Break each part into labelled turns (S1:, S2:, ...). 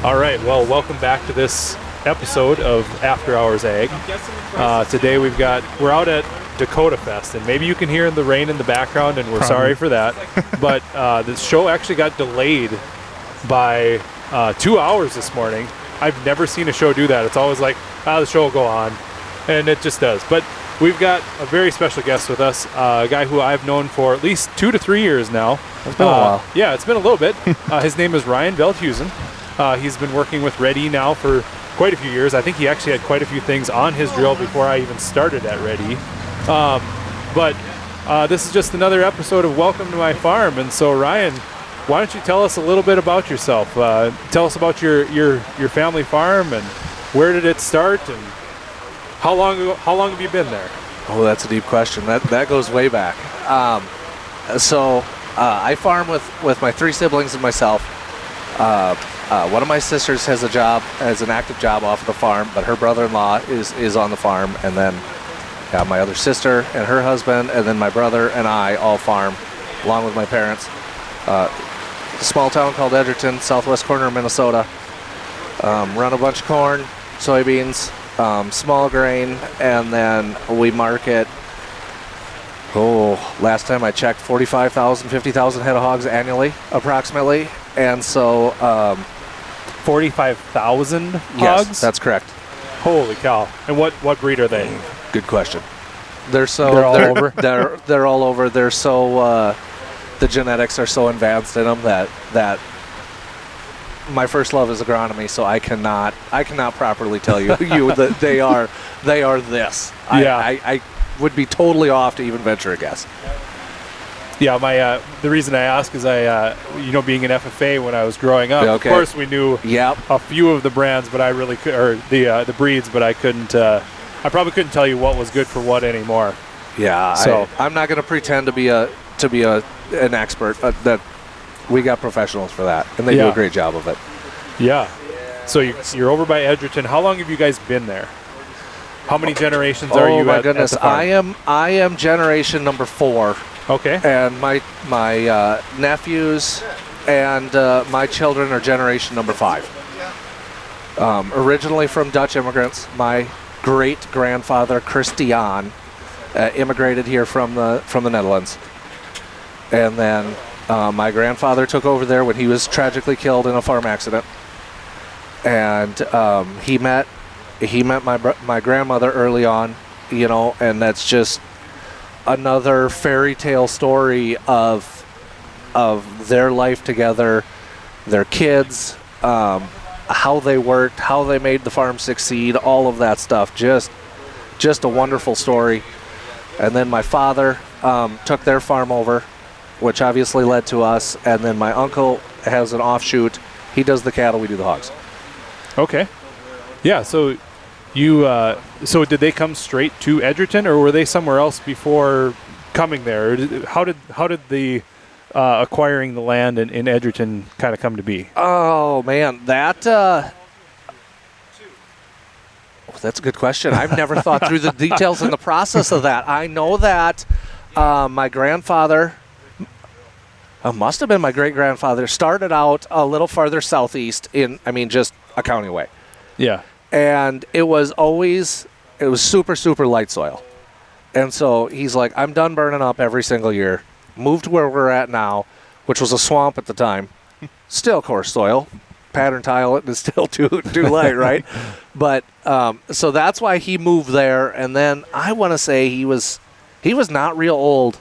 S1: All right, well, welcome back to this episode of After Hours Ag. Today we're out at Dakota Fest, and maybe you can hear the rain in the background, and we're sorry for that. But the show actually got delayed by 2 hours this morning. I've never seen a show do that. It's always like, the show will go on, and it just does. But we've got a very special guest with us, a guy who I've known for at least 2 to 3 years now.
S2: It's been a while.
S1: Yeah, it's been a little bit. His name is Ryan Veldhuizen. He's been working with Ready now for quite a few years. I think he actually had quite a few things on his drill before I even started at Ready. But this is just another episode of Welcome to My Farm. And so, Ryan, why don't you tell us a little bit about yourself? Tell us about your family farm and where did it start and how long have you been there?
S2: Oh, that's a deep question. That goes way back. I farm with my 3 siblings and myself. One of my sisters has an active job off of the farm, but her brother-in-law is on the farm, and then my other sister and her husband, and then my brother and I all farm, along with my parents. A small town called Edgerton, southwest corner of Minnesota. Run a bunch of corn, soybeans, small grain, and then we market, last time I checked, 45,000, 50,000 head of hogs annually, approximately. And so
S1: 45,000 hogs?
S2: Yes, that's correct.
S1: Holy cow. And what breed are they?
S2: Good question.
S1: They're all over?
S2: They're all over. They're so the genetics are so advanced in them that my first love is agronomy, so I cannot properly tell you that they are this.
S1: Yeah.
S2: I would be totally off to even venture a guess.
S1: Yeah, the reason I ask is being an FFA when I was growing up,
S2: okay.
S1: Of course we knew a few of the brands, but I really could, or the breeds, but I couldn't. I probably couldn't tell you what was good for what anymore.
S2: Yeah,
S1: so
S2: I'm not going to pretend to be an expert. That we got professionals for that, and they do a great job of it.
S1: Yeah. So you're over by Edgerton. How long have you guys been there? How many generations are you?
S2: Oh my
S1: at
S2: goodness,
S1: the farm?
S2: I am generation number 4.
S1: Okay.
S2: And my nephews and my children are generation number 5. Originally from Dutch immigrants, my great-grandfather Christian immigrated here from the Netherlands, and then my grandfather took over there when he was tragically killed in a farm accident, and he met my grandmother early on, and that's just another fairy tale story of their life together, their kids, how they worked, how they made the farm succeed, all of that stuff. Just a wonderful story. And then my father took their farm over, which obviously led to us. And then my uncle has an offshoot. He does the cattle, we do the hogs.
S1: Okay. Yeah, so so did they come straight to Edgerton, or were they somewhere else before coming there? How did the acquiring the land in Edgerton kind of come to be?
S2: Oh man, that's a good question. I've never thought through the details in the process of that. I know that my grandfather, must have been my great-grandfather, started out a little farther southeast just a county away.
S1: Yeah.
S2: And it was super, super light soil. And so he's like, I'm done burning up every single year. Moved to where we're at now, which was a swamp at the time. Still coarse soil. Pattern tile it is still too light, right? But so that's why he moved there. And then I want to say he was not real old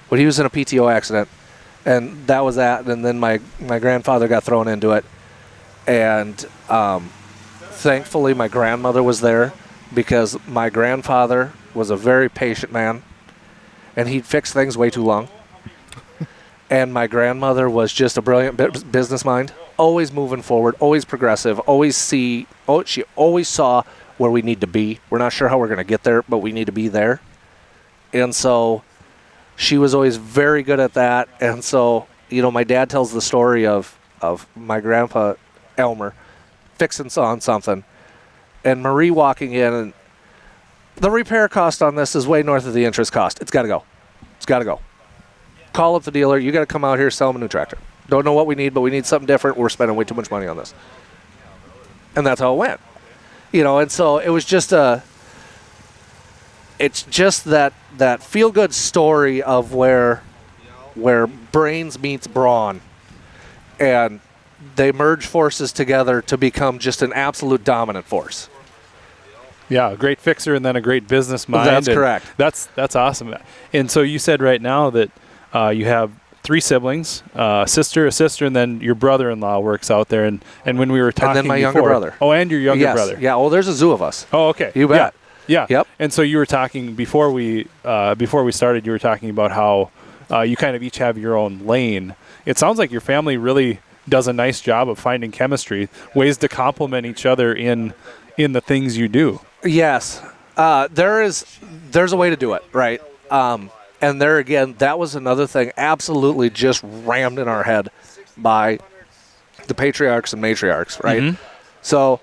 S2: when he was in a PTO accident. And that was that. And then my grandfather got thrown into it. And thankfully, my grandmother was there because my grandfather was a very patient man, and he'd fix things way too long. And my grandmother was just a brilliant business mind, always moving forward, always progressive, she always saw where we need to be. We're not sure how we're going to get there, but we need to be there. And so she was always very good at that. And so, my dad tells the story of my grandpa, Elmer, fixing on something, and Marie walking in, and the repair cost on this is way north of the interest cost. It's got to go. Call up the dealer. You got to come out here, sell him a new tractor. Don't know what we need, but we need something different. We're spending way too much money on this. And that's how it went. And so it was just it's just that feel-good story of where brains meets brawn, and they merge forces together to become just an absolute dominant force.
S1: Yeah, a great fixer and then a great business mind.
S2: That's correct.
S1: That's awesome. And so you said right now that you have 3 siblings, a sister, and then your brother-in-law works out there. And when we were talking
S2: and then my
S1: before,
S2: younger brother.
S1: Oh, and your younger brother.
S2: Yeah. Well, there's a zoo of us.
S1: Oh, okay.
S2: You bet.
S1: Yeah.
S2: Yep.
S1: And so you were talking before we started. You were talking about how you kind of each have your own lane. It sounds like your family really does a nice job of finding chemistry, ways to complement each other in the things you do.
S2: Yes, there's a way to do it, right? And there again, that was another thing absolutely just rammed in our head by the patriarchs and matriarchs, right?
S1: Mm-hmm.
S2: So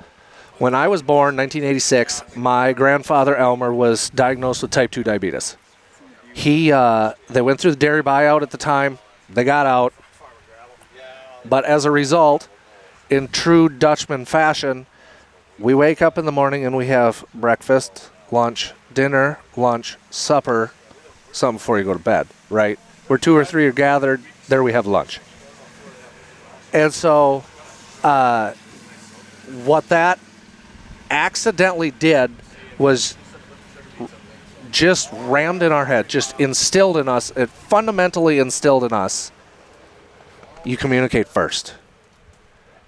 S2: when I was born, 1986, my grandfather Elmer was diagnosed with type 2 diabetes. They went through the dairy buyout at the time. They got out. But as a result, in true Dutchman fashion, we wake up in the morning and we have breakfast, lunch, dinner, lunch, supper, something before you go to bed, right? Where 2 or 3 are gathered, there we have lunch. And so what that accidentally did was just rammed in our head, just instilled in us, it fundamentally instilled in us, you communicate first.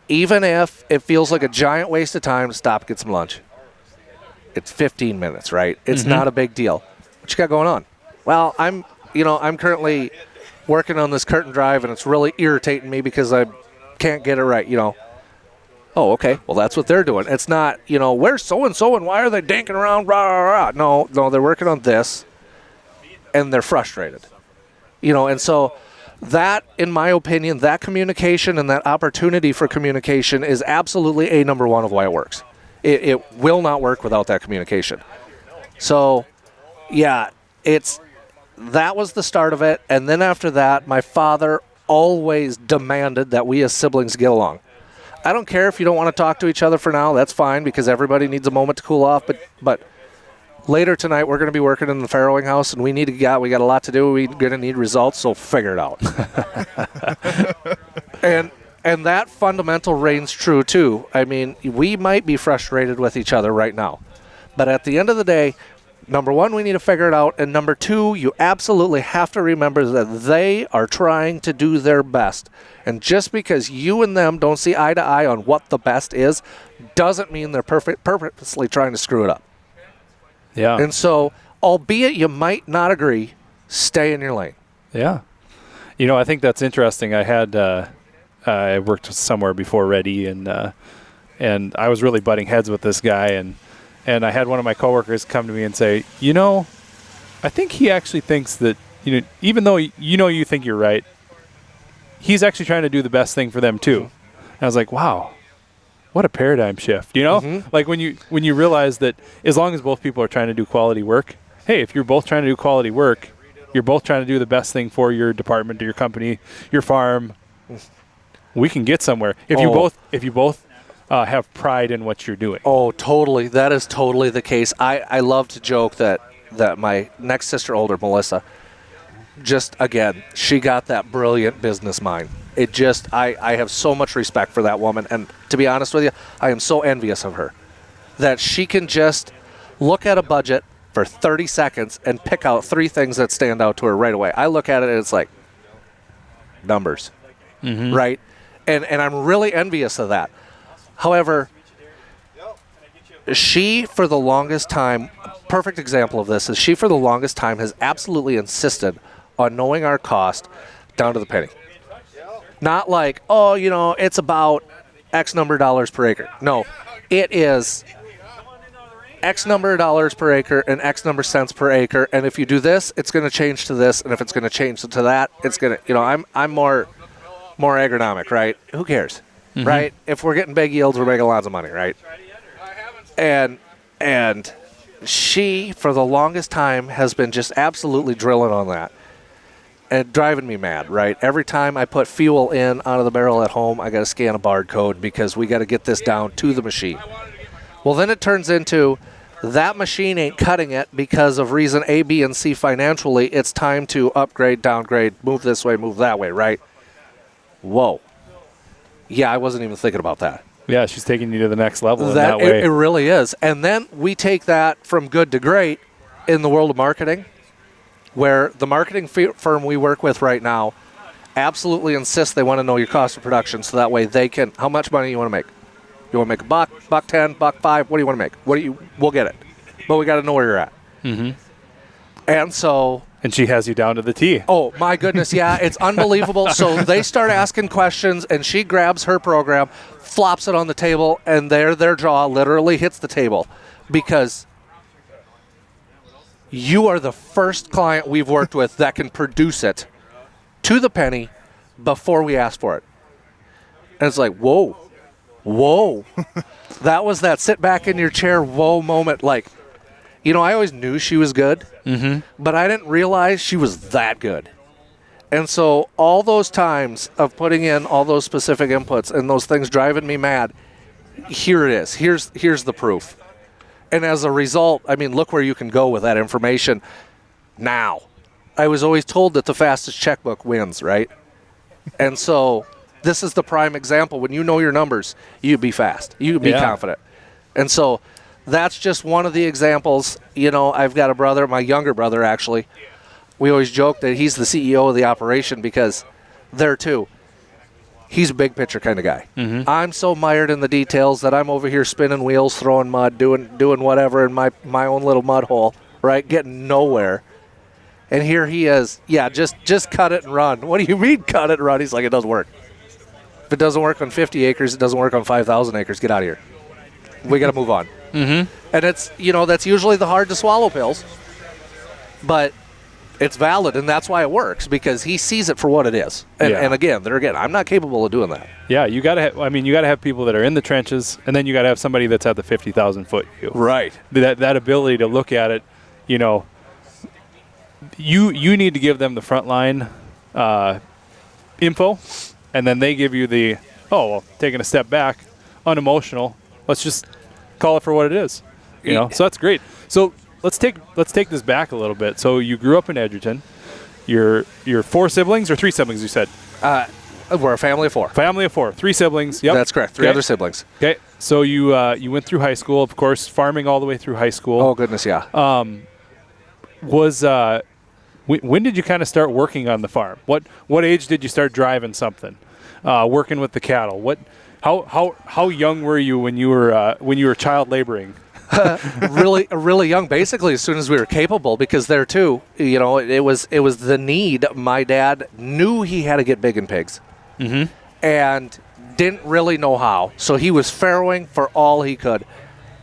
S2: Even if it feels like a giant waste of time, stop, get some lunch. It's 15 minutes, right? It's not a big deal. What you got going on? Well, I'm currently working on this curtain drive, and it's really irritating me because I can't get it right, Oh, okay. Well, that's what they're doing. It's not, where's so-and-so and why are they dinking around? Rah, rah, rah. No, they're working on this, and they're frustrated. And so that, in my opinion, that communication and that opportunity for communication is absolutely a number one of why it works. It will not work without that communication. So, yeah, that was the start of it. And then after that, my father always demanded that we as siblings get along. I don't care if you don't want to talk to each other for now. That's fine because everybody needs a moment to cool off. But later tonight, we're going to be working in the farrowing house, and we got a lot to do. We're going to need results, so figure it out. And that fundamental reigns true, too. I mean, we might be frustrated with each other right now. But at the end of the day, number one, we need to figure it out. And number two, you absolutely have to remember that they are trying to do their best. And just because you and them don't see eye to eye on what the best is, doesn't mean they're purposely trying to screw it up.
S1: Yeah.
S2: And so, albeit you might not agree, stay in your lane.
S1: Yeah. I think that's interesting. I worked somewhere before Reddy, and I was really butting heads with this guy, and I had one of my coworkers come to me and say, I think he actually thinks that, even though you think you're right, he's actually trying to do the best thing for them too. And I was like, wow, what a paradigm shift, Like when you realize that as long as both people are trying to do quality work, hey, if you're both trying to do quality work, you're both trying to do the best thing for your department or your company, your farm, we can get somewhere. If you both have pride in what you're doing.
S2: Oh, totally. That is totally the case. I love to joke that my next sister older, Melissa, just, again, she got that brilliant business mind. It just, I have so much respect for that woman. And to be honest with you, I am so envious of her that she can just look at a budget for 30 seconds and pick out 3 things that stand out to her right away. I look at it and it's like, numbers, right? And I'm really envious of that. However, she, for the longest time, perfect example of this is she, for the longest time, has absolutely insisted on knowing our cost down to the penny. Not like, it's about X number of dollars per acre. No, it is X number of dollars per acre and X number of cents per acre. And if you do this, it's going to change to this. And if it's going to change to that, it's going to, I'm more agronomic, right? Who cares, right? If we're getting big yields, we're making lots of money, right? And she, for the longest time, has been just absolutely drilling on that. and driving me mad, right? Every time I put fuel in out of the barrel at home, I got to scan a barcode because we got to get this down to the machine. Well, then it turns into that machine ain't cutting it because of reason A, B, and C financially. It's time to upgrade, downgrade, move this way, move that way, right? Whoa. Yeah, I wasn't even thinking about that.
S1: Yeah, she's taking you to the next level in that way.
S2: It really is. And then we take that from good to great in the world of marketing, where the marketing firm we work with right now absolutely insists they want to know your cost of production so that way they can, how much money you want to make? You want to make $1, $1.10, $1.05? What do you want to make? We'll get it. But we got to know where you're at.
S1: Mm-hmm.
S2: And so...
S1: And she has you down to the T.
S2: Oh, my goodness, yeah, it's unbelievable. So they start asking questions, and she grabs her program, flops it on the table, and their jaw literally hits the table because you are the first client we've worked with that can produce it to the penny before we ask for it. And it's like, whoa. That was that sit back in your chair, whoa moment. Like, you know, I always knew she was good, but I didn't realize she was that good. And so all those times of putting in all those specific inputs and those things driving me mad, here it is. Here's the proof. And as a result, I mean, look where you can go with that information now. I was always told that the fastest checkbook wins, right? And so this is the prime example. When you know your numbers, you be fast. You be confident. And so that's just one of the examples. You know, I've got a brother, my younger brother actually. We always joke that he's the CEO of the operation because there too, he's a big picture kind of guy. Mm-hmm. I'm so mired in the details that I'm over here spinning wheels, throwing mud, doing whatever in my own little mud hole, right? Getting nowhere. And here he is, just cut it and run. What do you mean cut it and run? He's like, it doesn't work. If it doesn't work on 50 acres, it doesn't work on 5,000 acres. Get out of here. We got to move on. Mm-hmm. And it's, you know, that's usually the hard to swallow pills, but it's valid, and that's why it works, because he sees it for what it is. And again, I'm not capable of doing that.
S1: Yeah, you got to have people that are in the trenches, and then you got to have somebody that's at the 50,000-foot view.
S2: Right.
S1: That ability to look at it, you know, you need to give them the frontline info, and then they give you the, taking a step back, unemotional, let's just call it for what it is. You know, so that's great. So let's take this back a little bit. So you grew up in Edgerton. You're 4 siblings or 3 siblings, you said?
S2: We're a family of 4.
S1: Family of 4. 3 siblings. Yep.
S2: That's correct. 3 other siblings.
S1: Okay. So you went through high school, of course, farming all the way through high school.
S2: Oh, goodness, yeah.
S1: When did you kind of start working on the farm? What age did you start driving something? Working with the cattle? How young were you when you were child laboring?
S2: really young, basically as soon as we were capable, because there too, you know, it was the need. My dad knew he had to get big in pigs, and didn't really know how. So he was farrowing for all he could.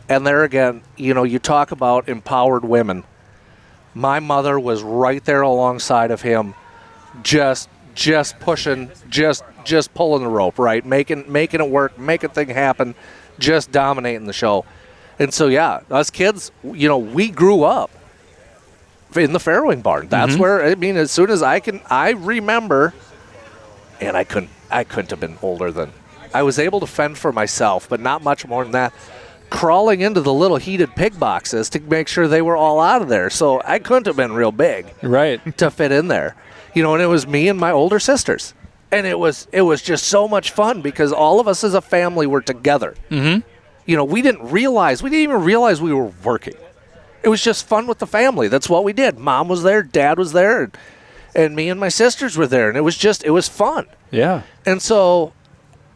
S2: And there again, you know, you talk about empowered women. My mother was right there alongside of him, just pushing, just pulling the rope, right? Making it work, making things happen, just dominating the show. And so, yeah, us kids, you know, we grew up in the farrowing barn. That's where, I mean, as soon as I remember, and I couldn't have been older than, I was able to fend for myself, but not much more than that, crawling into the little heated pig boxes to make sure they were all out of there. So I couldn't have been real big,
S1: right,
S2: to fit in there. You know, and it was me and my older sisters. And it was just so much fun because all of us as a family were together. Mm-hmm. You know, we didn't even realize we were working. It was just fun with the family. That's what we did. Mom was there, Dad was there, and me and my sisters were there. And it was fun. Yeah. And so,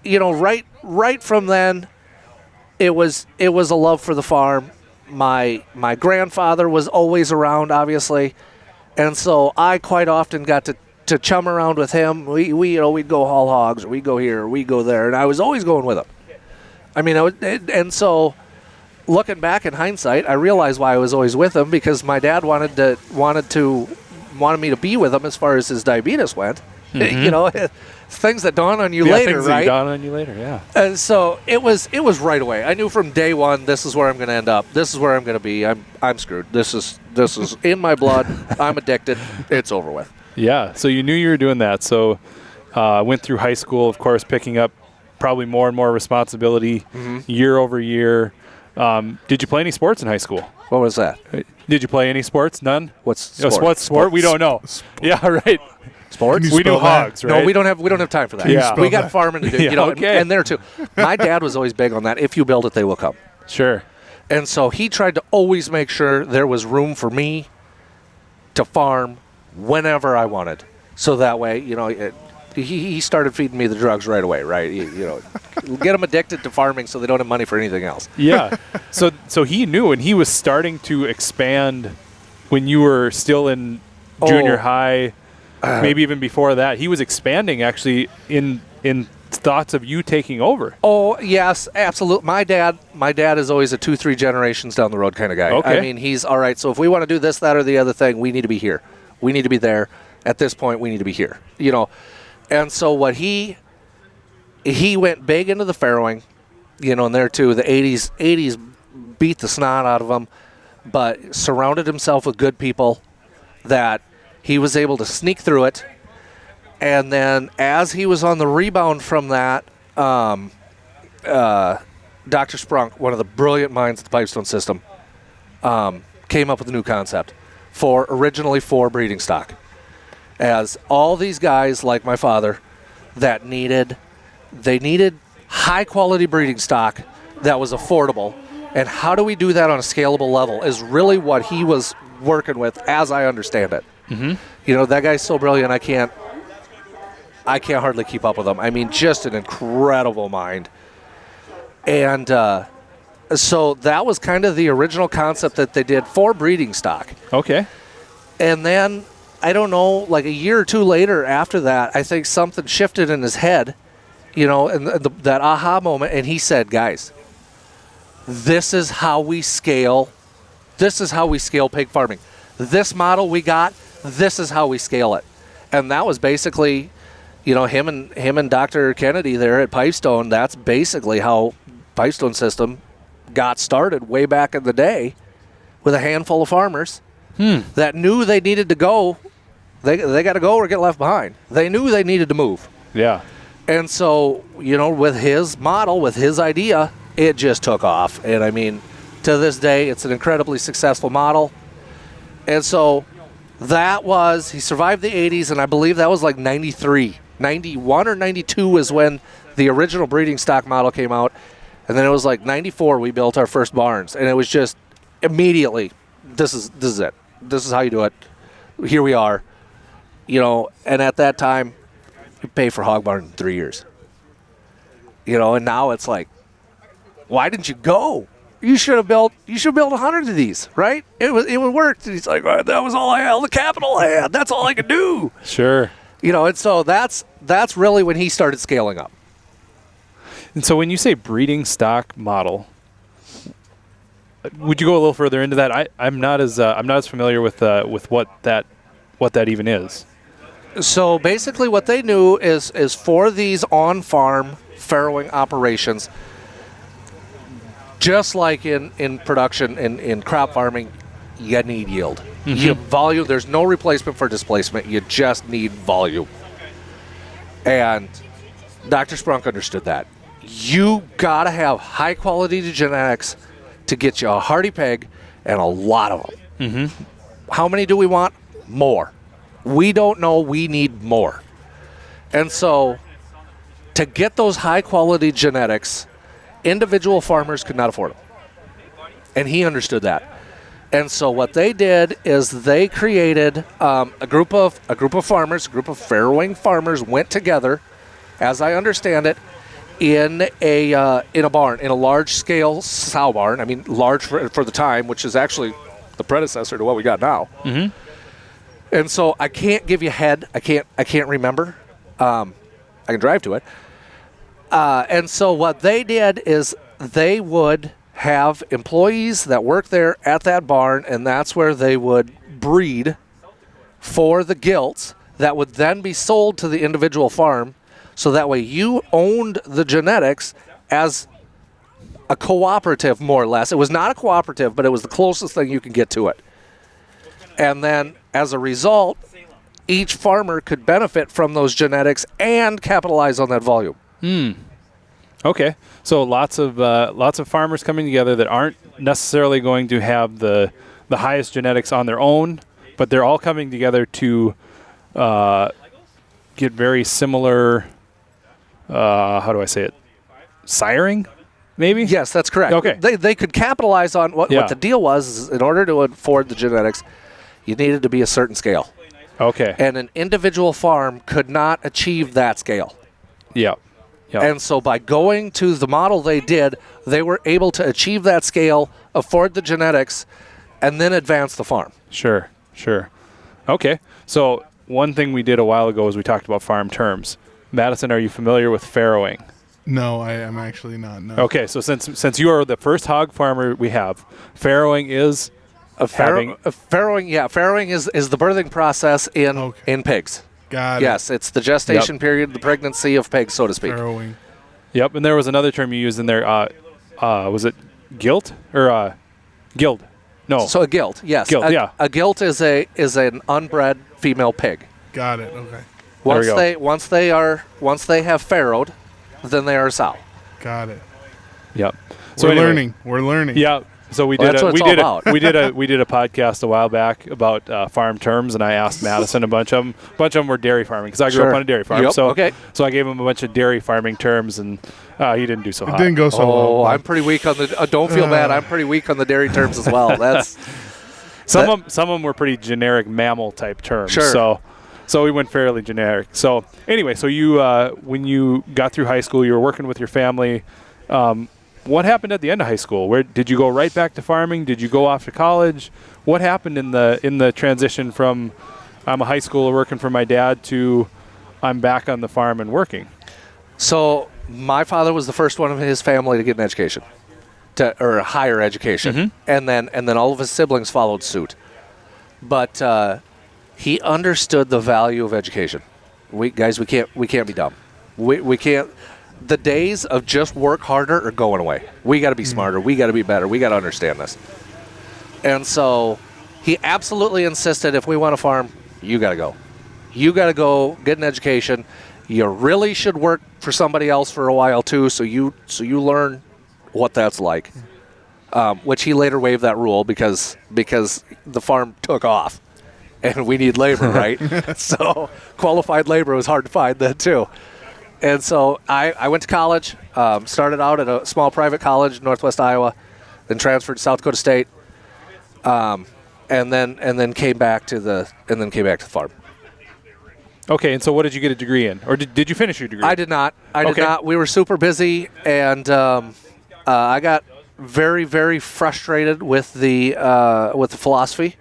S2: you know, right from then, it was a love for the farm. My grandfather was always around, obviously. And so I quite often got to chum around with him. We'd go haul hogs, or we'd go here, or we'd go there, and I was always going with him. I mean, and so looking back in hindsight, I realized why I was always with him, because my dad wanted me to be with him as far as his diabetes went. Mm-hmm. You know, things that dawn on you later,
S1: things
S2: right?
S1: That dawn on you later, yeah.
S2: And so it was right away. I knew from day one, this is where I'm going to end up. This is where I'm going to be. I'm screwed. This is in my blood. I'm addicted. It's over with.
S1: Yeah. So you knew you were doing that. So went through high school, of course, picking up probably more and more responsibility year over year. Did you play any sports in high school?
S2: What was that?
S1: Did you play any sports? None?
S2: What's sport?
S1: What sport? We don't know. Yeah, right.
S2: Sports?
S1: We do hogs, right?
S2: No, we don't have time for that.
S1: Yeah.
S2: We got farming to do.
S1: Yeah, okay.
S2: And there too. My dad was always big on that. If you build it, they will come.
S1: Sure.
S2: And so he tried to always make sure there was room for me to farm whenever I wanted. So that way, he started feeding me the drugs right away, right? Get them addicted to farming so they don't have money for anything else.
S1: Yeah. So he knew, and he was starting to expand when you were still in junior high, maybe even before that. He was expanding actually in thoughts of you taking over.
S2: Oh, yes, absolutely. My dad is always a 2-3 generations down the road kind of guy.
S1: Okay.
S2: I mean, he's all right. So if we want to do this, that, or the other thing, we need to be here. We need to be there. At this point, we need to be here. And so what he went big into the farrowing, and there too, the 80s beat the snot out of him, but surrounded himself with good people that he was able to sneak through it. And then as he was on the rebound from that, Dr. Sprunk, one of the brilliant minds of the pipestone system, came up with a new concept originally for breeding stock. As all these guys, like my father, that needed high quality breeding stock that was affordable. And how do we do that on a scalable level is really what he was working with, as I understand it. Mm-hmm. That guy's so brilliant, I can't hardly keep up with him. I mean, just an incredible mind. And so that was kind of the original concept that they did for breeding stock.
S1: Okay.
S2: And then, I don't know, like a year or two later after that, I think something shifted in his head, and that aha moment, and he said, guys, this is how we scale. This is how we scale pig farming. This model we got, this is how we scale it. And that was basically, him and Dr. Kennedy there at Pipestone, that's basically how Pipestone system got started way back in the day with a handful of farmers that knew they needed to go. They got to go or get left behind. They knew they needed to move.
S1: Yeah.
S2: And so, with his model, with his idea, it just took off. And I mean, to this day, it's an incredibly successful model. And so he survived the 80s, and I believe that was like 93. 91 or 92 is when the original breeding stock model came out. And then it was like 94 we built our first barns. And it was just immediately, this is it. This is how you do it. Here we are. And at that time, you pay for hog barn in 3 years. And now it's like, why didn't you go? You should build 100 of these, right? It would work. And he's like, well, that was all I had, all the capital I had. That's all I could do.
S1: Sure.
S2: And so that's really when he started scaling up.
S1: And so when you say breeding stock model, would you go a little further into that? I'm not as familiar with what that even is.
S2: So basically what they knew is for these on-farm farrowing operations, just like in production, in crop farming, you need yield. Mm-hmm. You volume. There's no replacement for displacement. You just need volume. And Dr. Sprunk understood that. You got to have high-quality genetics to get you a hardy pig and a lot of them. Mm-hmm. How many do we want? More. We don't know. We need more. And so to get those high-quality genetics, individual farmers could not afford them. And he understood that. And so what they did is they created a group of farmers, a group of farrowing farmers went together, as I understand it, in a barn, in a large-scale sow barn. I mean, large for the time, which is actually the predecessor to what we got now. Mm-hmm. And so I can't give you head. I can't remember. I can drive to it. And so what they did is they would have employees that work there at that barn, and that's where they would breed for the gilts that would then be sold to the individual farm. So that way you owned the genetics as a cooperative, more or less. It was not a cooperative, but it was the closest thing you can get to it. And then as a result, each farmer could benefit from those genetics and capitalize on that volume.
S1: Okay, so lots of farmers coming together that aren't necessarily going to have the highest genetics on their own, but they're all coming together to get very similar. How do I say it? Siring, maybe?
S2: Yes, that's correct.
S1: Okay.
S2: They could capitalize on what the deal was. Is in order to afford the genetics, you needed to be a certain scale.
S1: Okay.
S2: And an individual farm could not achieve that scale.
S1: Yeah. Yep.
S2: And so by going to the model they did, they were able to achieve that scale, afford the genetics, and then advance the farm.
S1: Sure. Okay. So one thing we did a while ago is we talked about farm terms. Madison, are you familiar with farrowing?
S3: No, I am actually not. No.
S1: Okay, so since you are the first hog farmer we have, farrowing is
S2: farrowing is the birthing process in pigs.
S3: Got it.
S2: Yes, it's the gestation period, the pregnancy of pigs, so to speak.
S3: Farrowing.
S1: Yep, and there was another term you used in there. Was it gilt or gild? No.
S2: So a gilt, yes.
S1: Gilt, yeah.
S2: A gilt is an unbred female pig.
S3: Got it. Okay.
S2: Once they have farrowed, then they are a sow.
S3: Got it.
S1: Yep.
S3: So We're learning.
S1: Yeah. So we did a podcast a while back about farm terms, and I asked Madison a bunch of them. A bunch of them were dairy farming because I grew up on a dairy farm.
S2: Yep.
S1: So I gave him a bunch of dairy farming terms, and he didn't do so hot.
S3: It didn't go so well.
S2: Oh, I'm pretty weak on the. Don't feel bad. I'm pretty weak on the dairy terms as well. That's
S1: some of them were pretty generic mammal type terms.
S2: Sure.
S1: So we went fairly generic. So anyway, so you when you got through high school, you were working with your family. What happened at the end of high school? Where did you go right back to farming? Did you go off to college? What happened in the transition from I'm a high schooler working for my dad to I'm back on the farm and working?
S2: So my father was the first one of his family to get an education, or a higher education, and then all of his siblings followed suit. But he understood the value of education. We can't be dumb. We can't. The days of just work harder are going away. We got to be smarter. We got to be better. We got to understand this. And so he absolutely insisted if we want to farm, you got to go. You got to go get an education. You really should work for somebody else for a while too, so you learn what that's like. Which he later waived that rule because the farm took off, and we need labor, right? So qualified labor was hard to find then too. And so I went to college, started out at a small private college in Northwest Iowa, then transferred to South Dakota State, and then came back to the farm.
S1: Okay, and so what did you get a degree in, or did you finish your degree?
S2: I did not. Did not. We were super busy, and I got very, very frustrated with the philosophy.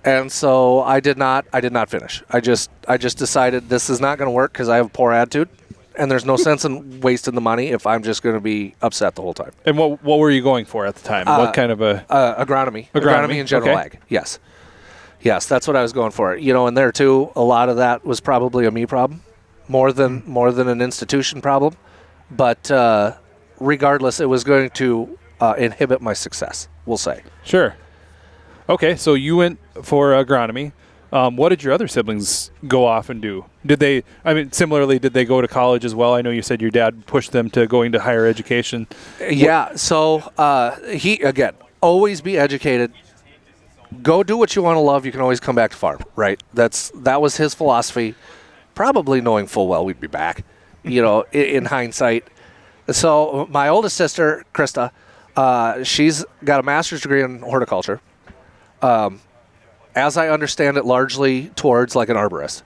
S2: And so I did not finish. I just decided this is not going to work because I have a poor attitude, and there's no sense in wasting the money if I'm just going to be upset the whole time.
S1: And what were you going for at the time? What kind of a
S2: agronomy and general ag? Yes, that's what I was going for. And there too, a lot of that was probably a me problem, more than an institution problem. But regardless, it was going to inhibit my success. We'll say.
S1: Sure. Okay, so you went for agronomy. What did your other siblings go off and do? Similarly, did they go to college as well? I know you said your dad pushed them to going to higher education.
S2: Yeah, so he, again, always be educated. Go do what you want to love. You can always come back to farm, right? That was his philosophy, probably knowing full well we'd be back, in hindsight. So my oldest sister, Krista, she's got a master's degree in horticulture. As I understand it, largely towards like an arborist.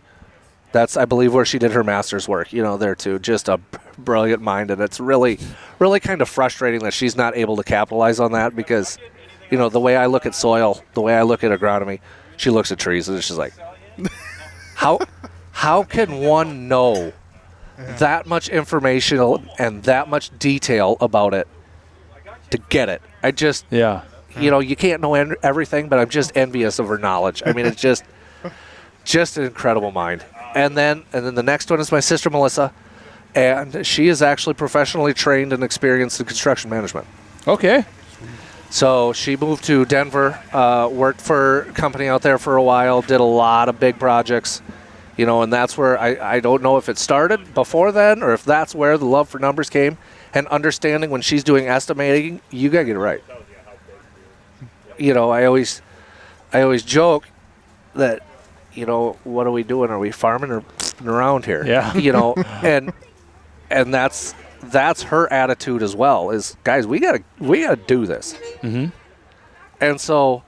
S2: That's, I believe, where she did her master's work, there too. Just a brilliant mind, and it's really, really kind of frustrating that she's not able to capitalize on that because, the way I look at soil, the way I look at agronomy, she looks at trees and she's like, how can one know that much information and that much detail about it to get it? You can't know everything, but I'm just envious of her knowledge. I mean, it's just an incredible mind. And then the next one is my sister Melissa, and she is actually professionally trained and experienced in construction management.
S1: Okay.
S2: So she moved to Denver, worked for a company out there for a while, did a lot of big projects, and that's where I don't know if it started before then or if that's where the love for numbers came, and understanding when she's doing estimating, you got to get it right. I always joke that, what are we doing? Are we farming or around here?
S1: Yeah.
S2: And that's her attitude as well. Is, guys, we gotta do this.
S1: Mm-hmm.
S2: And so,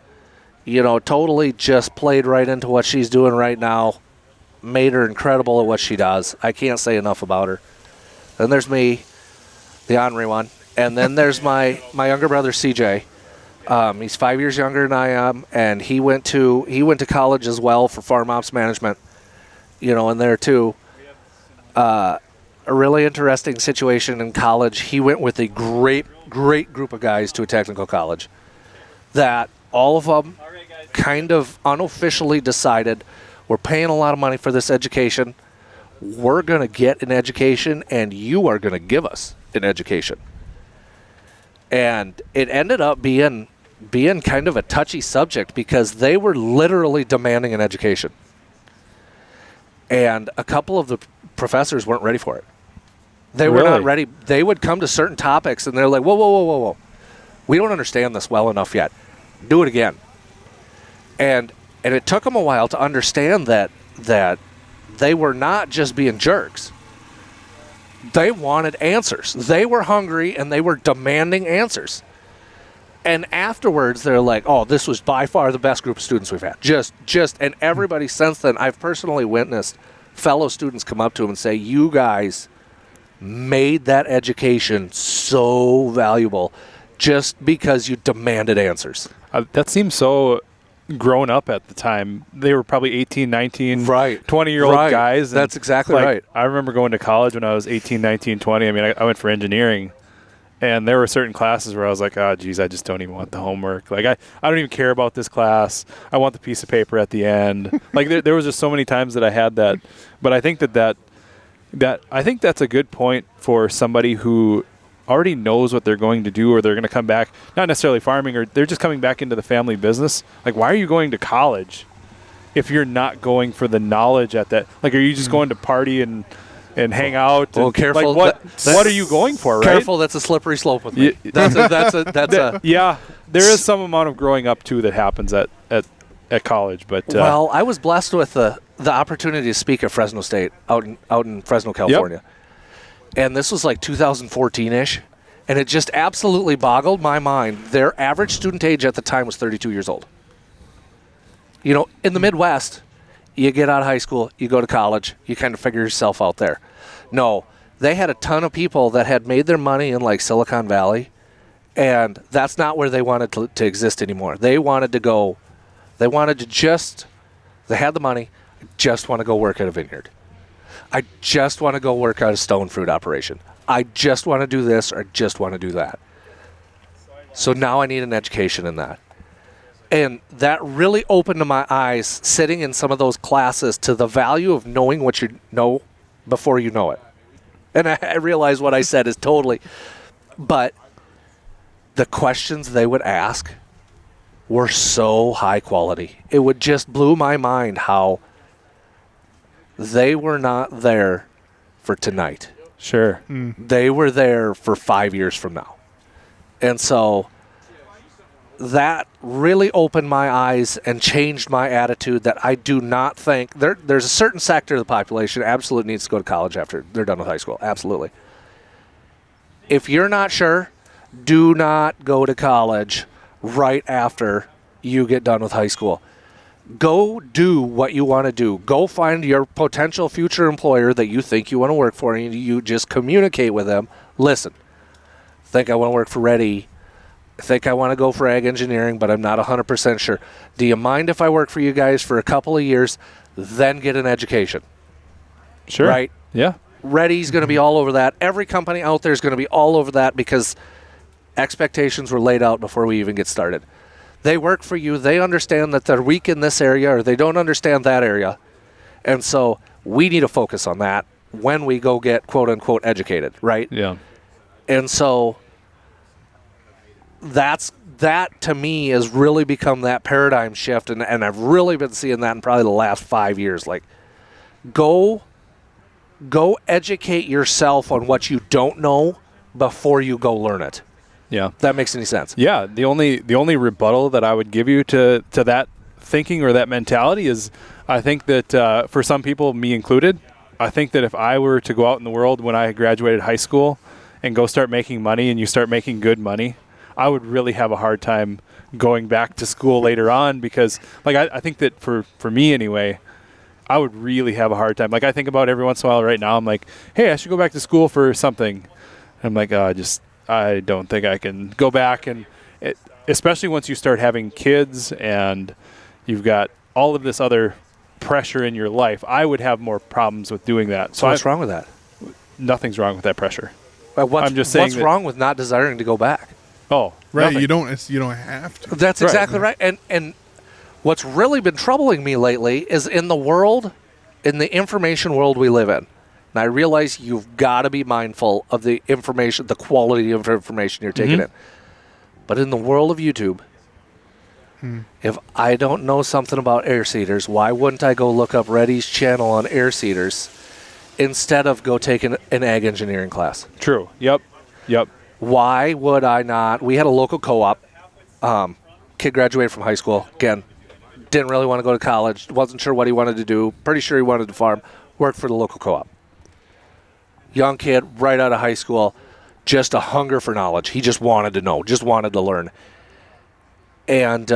S2: totally just played right into what she's doing right now. Made her incredible at what she does. I can't say enough about her. Then there's me, the ornery one, and then there's my younger brother CJ. He's 5 years younger than I am, and he went to college as well for farm ops management. And there too. A really interesting situation in college. He went with a great group of guys to a technical college that all of them kind of unofficially decided, we're paying a lot of money for this education. We're going to get an education, and you are going to give us an education. And it ended up being kind of a touchy subject because they were literally demanding an education. And a couple of the professors weren't ready for it. They were not ready. They would come to certain topics, and they're like, whoa. We don't understand this well enough yet. Do it again. And it took them a while to understand that they were not just being jerks. They wanted answers. They were hungry, and they were demanding answers. And afterwards, they're like, oh, this was by far the best group of students we've had. And everybody since then, I've personally witnessed fellow students come up to them and say, you guys made that education so valuable just because you demanded answers.
S1: That seems so grown up at the time. They were probably 18, 19, 20-year-old guys.
S2: That's exactly right.
S1: I remember going to college when I was 18, 19, 20. I mean, I went for engineering, and there were certain classes where I was like, oh, geez, I just don't even want the homework. Like, I don't even care about this class. I want the piece of paper at the end. Like, there was just so many times that I had that. But I think I think that's a good point for somebody who already knows what they're going to do, or they're going to come back, not necessarily farming, or they're just coming back into the family business. Like, why are you going to college if you're not going for the knowledge at that? Like, are you just going to party and hang out?
S2: Well, careful.
S1: Like, what are you going for, right?
S2: Careful, that's a slippery slope with me.
S1: Yeah, there is some amount of growing up, too, that happens at college. But
S2: well, I was blessed with the opportunity to speak at Fresno State out in Fresno, California. Yep. And this was like 2014-ish, and it just absolutely boggled my mind. Their average student age at the time was 32 years old. In the Midwest, you get out of high school, you go to college, you kind of figure yourself out there. No, they had a ton of people that had made their money in like Silicon Valley, and that's not where they wanted to exist anymore. They had the money, just want to go work at a vineyard. I just want to go work at a stone fruit operation. I just want to do this, or just want to do that. So now I need an education in that. And that really opened my eyes sitting in some of those classes to the value of knowing what you know before you know it. And I realize what I said is totally, but the questions they would ask were so high quality. It would just blew my mind how they were not there for tonight.
S1: Sure.
S2: They were there for 5 years from now. And so that really opened my eyes and changed my attitude that I do not think there's a certain sector of the population absolutely needs to go to college after they're done with high school. Absolutely. If you're not sure, do not go to college right after you get done with high school. Go do what you want to do. Go find your potential future employer that you think you want to work for, and you just communicate with them. Listen, I think I want to work for Reddy. I think I want to go for ag engineering, but I'm not 100% sure. Do you mind if I work for you guys for a couple of years, then get an education?
S1: Sure.
S2: Right?
S1: Yeah.
S2: Reddy's going to be all over that. Every company out there is going to be all over that because expectations were laid out before we even get started. They work for you. They understand that they're weak in this area or they don't understand that area. And so we need to focus on that when we go get quote-unquote educated, right?
S1: Yeah.
S2: And so that to me has really become that paradigm shift, and I've really been seeing that in probably the last 5 years. Like, go educate yourself on what you don't know before you go learn it.
S1: Yeah.
S2: If that makes any sense.
S1: Yeah. The only rebuttal that I would give you to that thinking or that mentality is, I think that for some people, me included, I think that if I were to go out in the world when I graduated high school and go start making money, and you start making good money, I would really have a hard time going back to school later on, because like I think that for me anyway, I would really have a hard time. Like, I think about every once in a while right now, I'm like, hey, I should go back to school for something. I'm like, I don't think I can go back. And especially once you start having kids and you've got all of this other pressure in your life, I would have more problems with doing that.
S2: So what's wrong with that?
S1: Nothing's wrong with that pressure.
S2: I'm just saying, what's wrong with not desiring to go back?
S1: Oh,
S3: right.
S1: nothing.
S3: You don't have to.
S2: That's exactly right. And what's really been troubling me lately is in the information world we live in. And I realize you've got to be mindful of the information, the quality of information you're taking in. But in the world of YouTube, if I don't know something about air seeders, why wouldn't I go look up Reddy's channel on air seeders instead of go take an ag engineering class?
S1: True. Yep.
S2: Why would I not? We had a local co-op. Kid graduated from high school. Again, didn't really want to go to college. Wasn't sure what he wanted to do. Pretty sure he wanted to farm. Worked for the local co-op. Young kid, right out of high school. Just a hunger for knowledge. He just wanted to know. Just wanted to learn. And,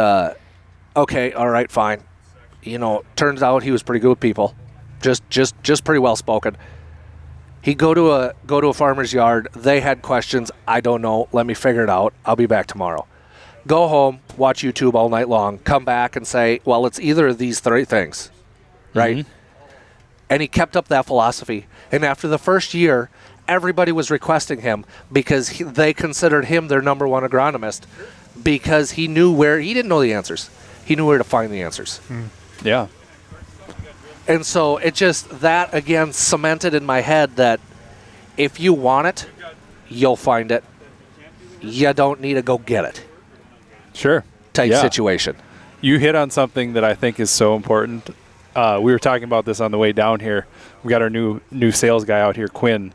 S2: okay, all right, fine. Turns out he was pretty good with people. Just pretty well spoken. He'd go to a farmer's yard. They had questions. I don't know. Let me figure it out. I'll be back tomorrow. Go home, watch YouTube all night long, come back and say, well, it's either of these three things, right? And he kept up that philosophy. And after the first year, everybody was requesting him because they considered him their number one agronomist, because he didn't know the answers. He knew where to find the answers.
S1: Yeah.
S2: And so it just, that again cemented in my head that if you want it, you'll find it. You don't need to go get it.
S1: Sure.
S2: Type situation.
S1: You hit on something that I think is so important. We were talking about this on the way down here. We got our new sales guy out here, Quinn.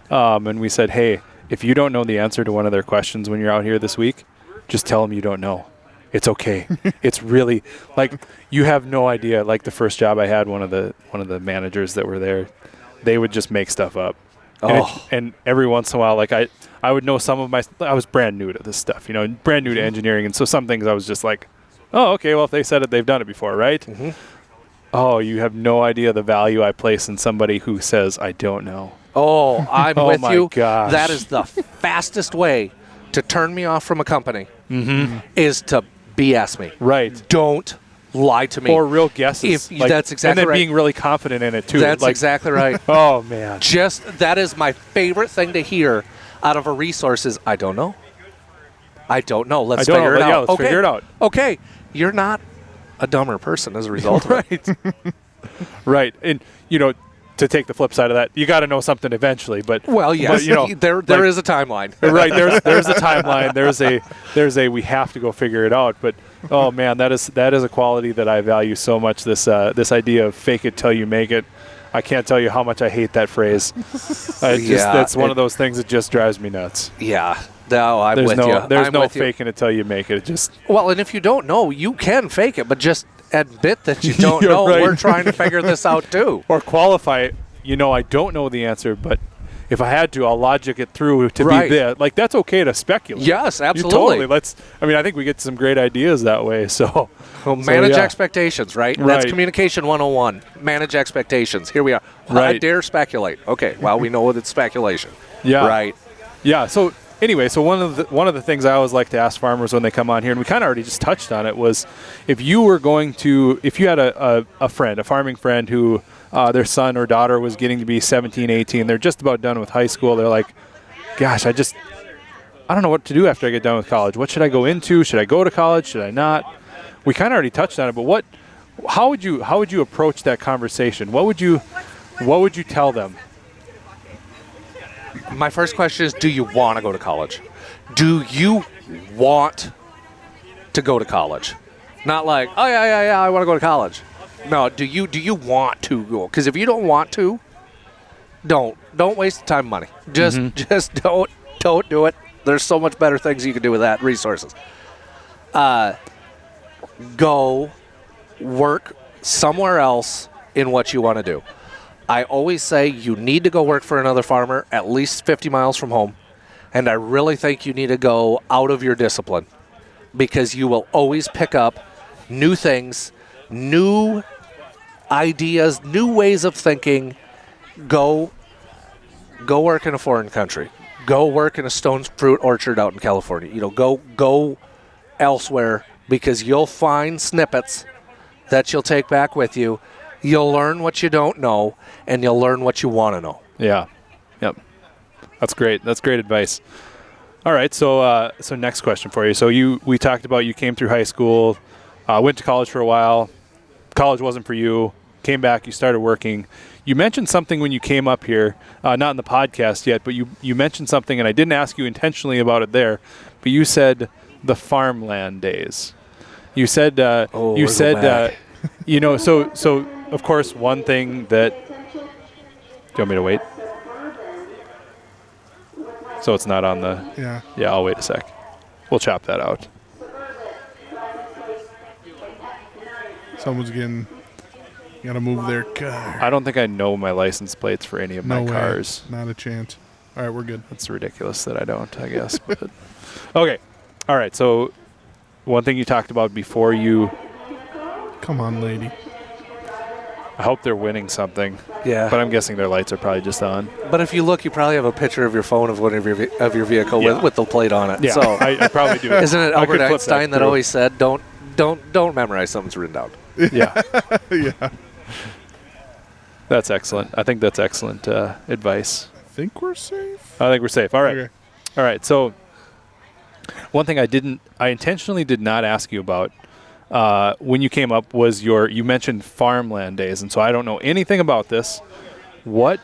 S1: And we said, hey, if you don't know the answer to one of their questions when you're out here this week, just tell them you don't know. It's okay. It's really, like, you have no idea. Like, the first job I had, one of the managers that were there, they would just make stuff up. And every once in a while, like, I would know some of I was brand new to this stuff, brand new to engineering. And so some things I was just like, oh, okay, well, if they said it, they've done it before, right? Oh, you have no idea the value I place in somebody who says, I don't know.
S2: Oh, I'm with
S1: my
S2: you.
S1: Gosh.
S2: That is the fastest way to turn me off from a company is to BS me.
S1: Right.
S2: Don't lie to me.
S1: Or real guesses.
S2: That's exactly right.
S1: And then being really confident in it, too.
S2: That's exactly right.
S1: Oh, man.
S2: That is my favorite thing to hear out of a resource is, I don't know. I don't know. Let's figure it out.
S1: Yeah, let's figure it out.
S2: Okay. You're not a dumber person as a result of it.
S1: Right. And, to take the flip side of that, you got to know something eventually. But
S2: well, yes, there is a timeline.
S1: Right. There's a timeline. There's a we have to go figure it out. But oh man, that is a quality that I value so much. This idea of fake it till you make it. I can't tell you how much I hate that phrase. That's one of those things that just drives me nuts.
S2: Yeah. No, I'm with you.
S1: There's no faking it till you make it.
S2: Well, and if you don't know, you can fake it, but just admit that you don't know.
S1: Right.
S2: We're trying to figure this out too.
S1: Or qualify it. I don't know the answer, but if I had to, I'll logic it through to be there. Like, that's okay to speculate.
S2: Yes, absolutely.
S1: I think we get some great ideas that way. So,
S2: manage expectations, right? That's communication 101. Manage expectations. Here we are. I dare speculate. Okay, well, we know it's speculation. Yeah. Right.
S1: Yeah. So, anyway, one of the things I always like to ask farmers when they come on here, and we kind of already just touched on it, was if you had a farming friend who their son or daughter was getting to be 17, 18, they're just about done with high school, they're like, gosh, I don't know what to do after I get done with college. What should I go into? Should I go to college? Should I not? We kind of already touched on it, but how would you approach that conversation? What would you tell them?
S2: My first question is, do you want to go to college? Do you want to go to college? Not like, oh yeah, I want to go to college. No, do you want to go? Because if you don't want to, don't waste time and money. Just don't do it. There's so much better things you can do with that resources. Go work somewhere else in what you want to do. I always say you need to go work for another farmer at least 50 miles from home, and I really think you need to go out of your discipline because you will always pick up new things, new ideas, new ways of thinking. Go work in a foreign country. Go work in a stone fruit orchard out in California. Go elsewhere because you'll find snippets that you'll take back with you. You'll learn what you don't know, and you'll learn what you want to know.
S1: Yeah. Yep. That's great. That's great advice. All right. So next question for you. So we talked about you came through high school, went to college for a while. College wasn't for you. Came back. You started working. You mentioned something when you came up here, not in the podcast yet, but you mentioned something, and I didn't ask you intentionally about it there, but you said the farmland days. You said, so of course, one thing that, do you want me to wait? So it's not on the, yeah, I'll wait a sec. We'll chop that out.
S3: Someone's got to move their car.
S1: I don't think I know my license plates for any of my cars.
S3: Not a chance. All right, we're good.
S1: It's ridiculous that I don't, I guess. But okay. All right. So one thing you talked about before you.
S3: Come on, lady.
S1: I hope they're winning something.
S2: Yeah.
S1: But I'm guessing their lights are probably just on.
S2: But if you look, you probably have a picture of your phone of one of your vehicle with the plate on it.
S1: Yeah,
S2: so
S1: I probably do.
S2: Isn't it Albert Einstein that always said, don't memorize something that's written down?
S1: Yeah.
S3: Yeah.
S1: That's excellent. I think that's excellent advice.
S3: I think we're safe.
S1: I think we're safe. All right.
S3: Okay.
S1: All right. So one thing I intentionally did not ask you about when you came up was you mentioned farmland days. And so I don't know anything about this. What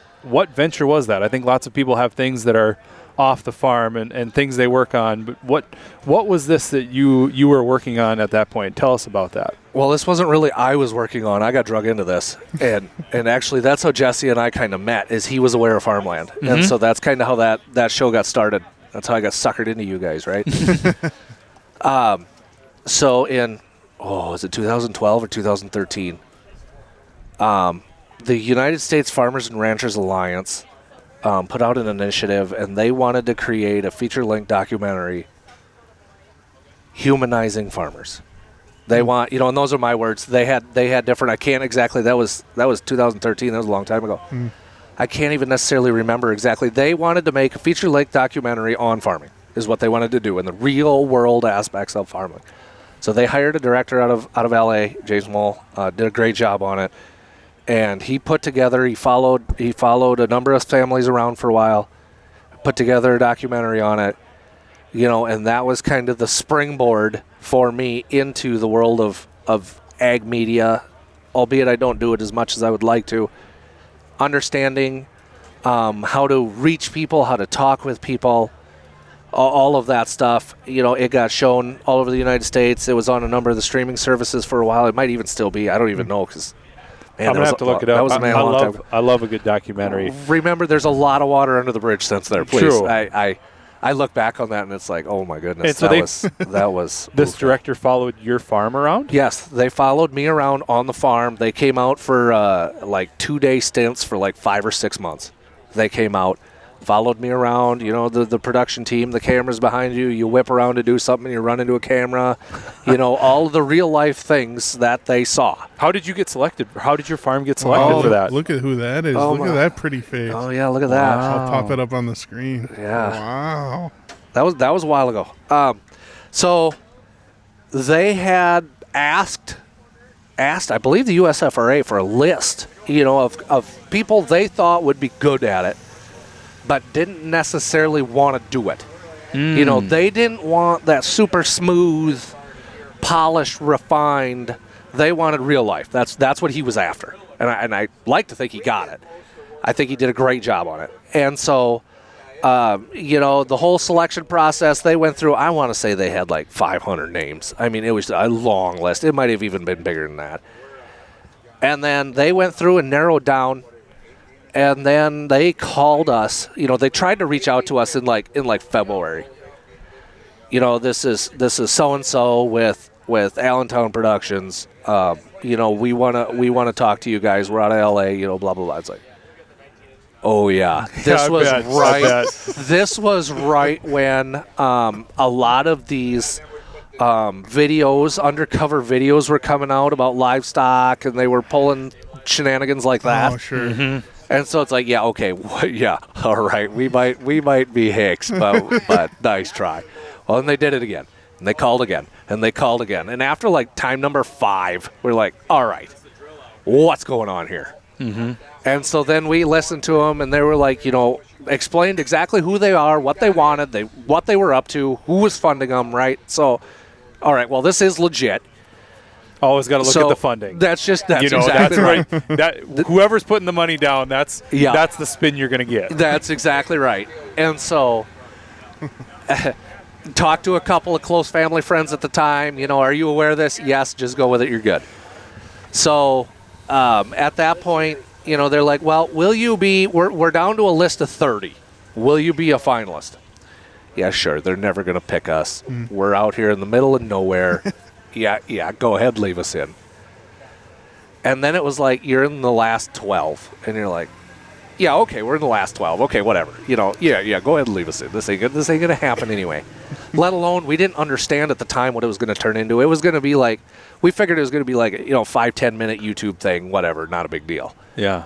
S1: venture was that? I think lots of people have things that are off the farm and things they work on. But what was this that you were working on at that point? Tell us about that.
S2: Well, this wasn't really I was working on. I got drug into this. And actually that's how Jesse and I kind of met, is he was aware of Farmland. Mm-hmm. And so that's kind of how that show got started. That's how I got suckered into you guys, right? So in, was it 2012 or 2013? The United States Farmers and Ranchers Alliance put out an initiative, and they wanted to create a feature-length documentary humanizing farmers. They want, and those are my words. They had different. I can't exactly. That was 2013. That was a long time ago. I can't even necessarily remember exactly. They wanted to make a feature-length documentary on farming, is what they wanted to do, in the real-world aspects of farming. So they hired a director out of L.A., James Moll, did a great job on it, and he followed a number of families around for a while, put together a documentary on it, and that was kind of the springboard for me into the world of ag media, albeit I don't do it as much as I would like to. Understanding how to reach people, how to talk with people, all of that stuff. It got shown all over the United States. It was on a number of the streaming services for a while. It might even still be. I don't even know, because
S1: I'm going to have to look it up.
S2: That was a long time.
S1: I love a good documentary.
S2: Remember, there's a lot of water under the bridge since there, please.
S1: True.
S2: I look back on that, and it's like, oh, my goodness.
S1: And so
S2: that was
S1: This director followed your farm around?
S2: Yes, they followed me around on the farm. They came out for 2-day stints for 5 or 6 months. They came out, followed me around, the production team, the camera's behind you, you whip around to do something, you run into a camera, all the real life things that they saw.
S1: How did you get selected? How did your farm get selected for that?
S3: Look at who that is. Look at that pretty face.
S2: Oh yeah, look at that.
S3: I'll pop it up on the screen.
S2: Yeah.
S3: Wow.
S2: That was a while ago. So they had asked, I believe, the USFRA for a list, of people they thought would be good at it, but didn't necessarily want to do it. They didn't want that super smooth, polished, refined. They wanted real life. That's what he was after, and I like to think he got it. I think he did a great job on it. And so The whole selection process they went through, I want to say they had like 500 names. I mean, it was a long list. It might have even been bigger than that. And then they went through and narrowed down, and then they called us. They tried to reach out to us in February. This is so and so with Allentown Productions. We wanna talk to you guys. We're out of LA. Blah blah blah. It's like, oh yeah, this was right. This was right when a lot of these undercover videos were coming out about livestock, and they were pulling shenanigans like that.
S3: Oh, sure.
S2: Mm-hmm. And so it's like, yeah, okay, yeah, all right, we might be hicks, but nice try. Well, and they did it again, and they called again, and they called again, and after like time number 5, we're like, all right, what's going on here? Mm-hmm. And so then we listened to them, and they were like, explained exactly who they are, what they wanted, what they were up to, who was funding them, right? So, all right, well, this is legit.
S1: Always got to look at the funding.
S2: That's exactly
S1: that's
S2: right.
S1: Whoever's putting the money down, that's the spin you're going to get.
S2: That's exactly right. And so, talked to a couple of close family friends at the time. Are you aware of this? Yes, just go with it. You're good. So, at that point, they're like, well, will you be, we're down to a list of 30. Will you be a finalist? Yeah, sure. They're never going to pick us. We're out here in the middle of nowhere. Yeah, go ahead, leave us in. And then it was like, you're in the last 12. And you're like, yeah, okay, we're in the last 12. Okay, whatever. Yeah, go ahead and leave us in. This ain't going to happen anyway. Let alone, we didn't understand at the time what it was going to turn into. It was going to be like, we figured it was going to be like, 5-10 minute YouTube thing, whatever, not a big deal.
S1: Yeah.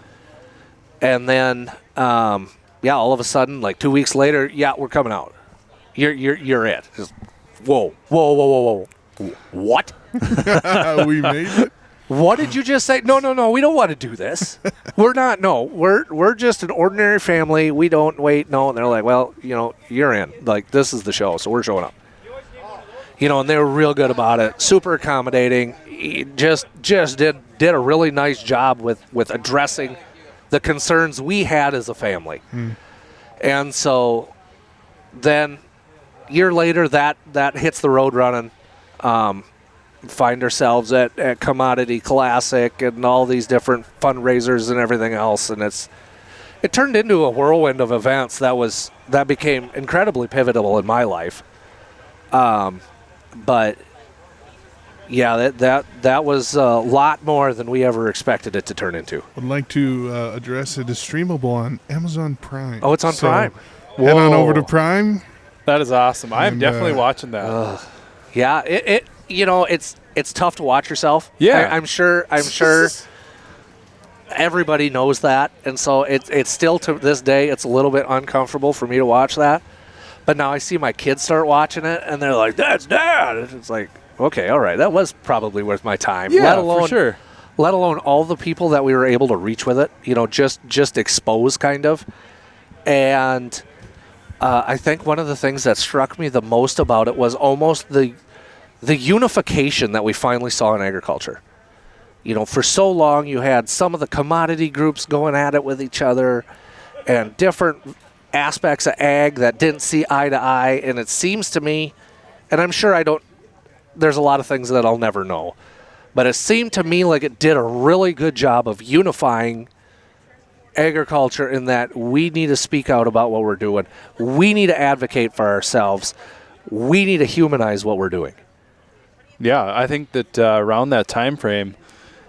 S2: And then, all of a sudden, like 2 weeks later, yeah, we're coming out. You're it. Just, whoa. What?
S3: We made it.
S2: What did you just say? No, we don't want to do this. We're not. No, we're just an ordinary family. We don't wait. No, and they're like, well, you're in. Like, this is the show, so we're showing up. And they were real good about it. Super accommodating. He just did a really nice job with addressing the concerns we had as a family. And so then year later, that hits the road running. Find ourselves at Commodity Classic and all these different fundraisers and everything else, and it turned into a whirlwind of events that became incredibly pivotal in my life. But yeah, that was a lot more than we ever expected it to turn into.
S3: I'd like to address it is streamable on Amazon Prime.
S2: Oh, it's on Prime.
S3: Head on over to Prime.
S1: That is awesome. I'm definitely watching that.
S2: Yeah, it's tough to watch yourself.
S1: Yeah,
S2: I'm sure everybody knows that, and so it's still to this day it's a little bit uncomfortable for me to watch that. But now I see my kids start watching it, and they're like, "That's Dad." And it's like, okay, all right, that was probably worth my time.
S1: Yeah, for sure.
S2: Let alone all the people that we were able to reach with it. Just expose kind of, and I think one of the things that struck me the most about it was almost the unification that we finally saw in agriculture. For so long you had some of the commodity groups going at it with each other and different aspects of ag that didn't see eye to eye. And it seems to me, and I'm sure there's a lot of things that I'll never know, but it seemed to me like it did a really good job of unifying agriculture in that we need to speak out about what we're doing. We need to advocate for ourselves. We need to humanize what we're doing.
S1: Yeah, I think that around that time frame,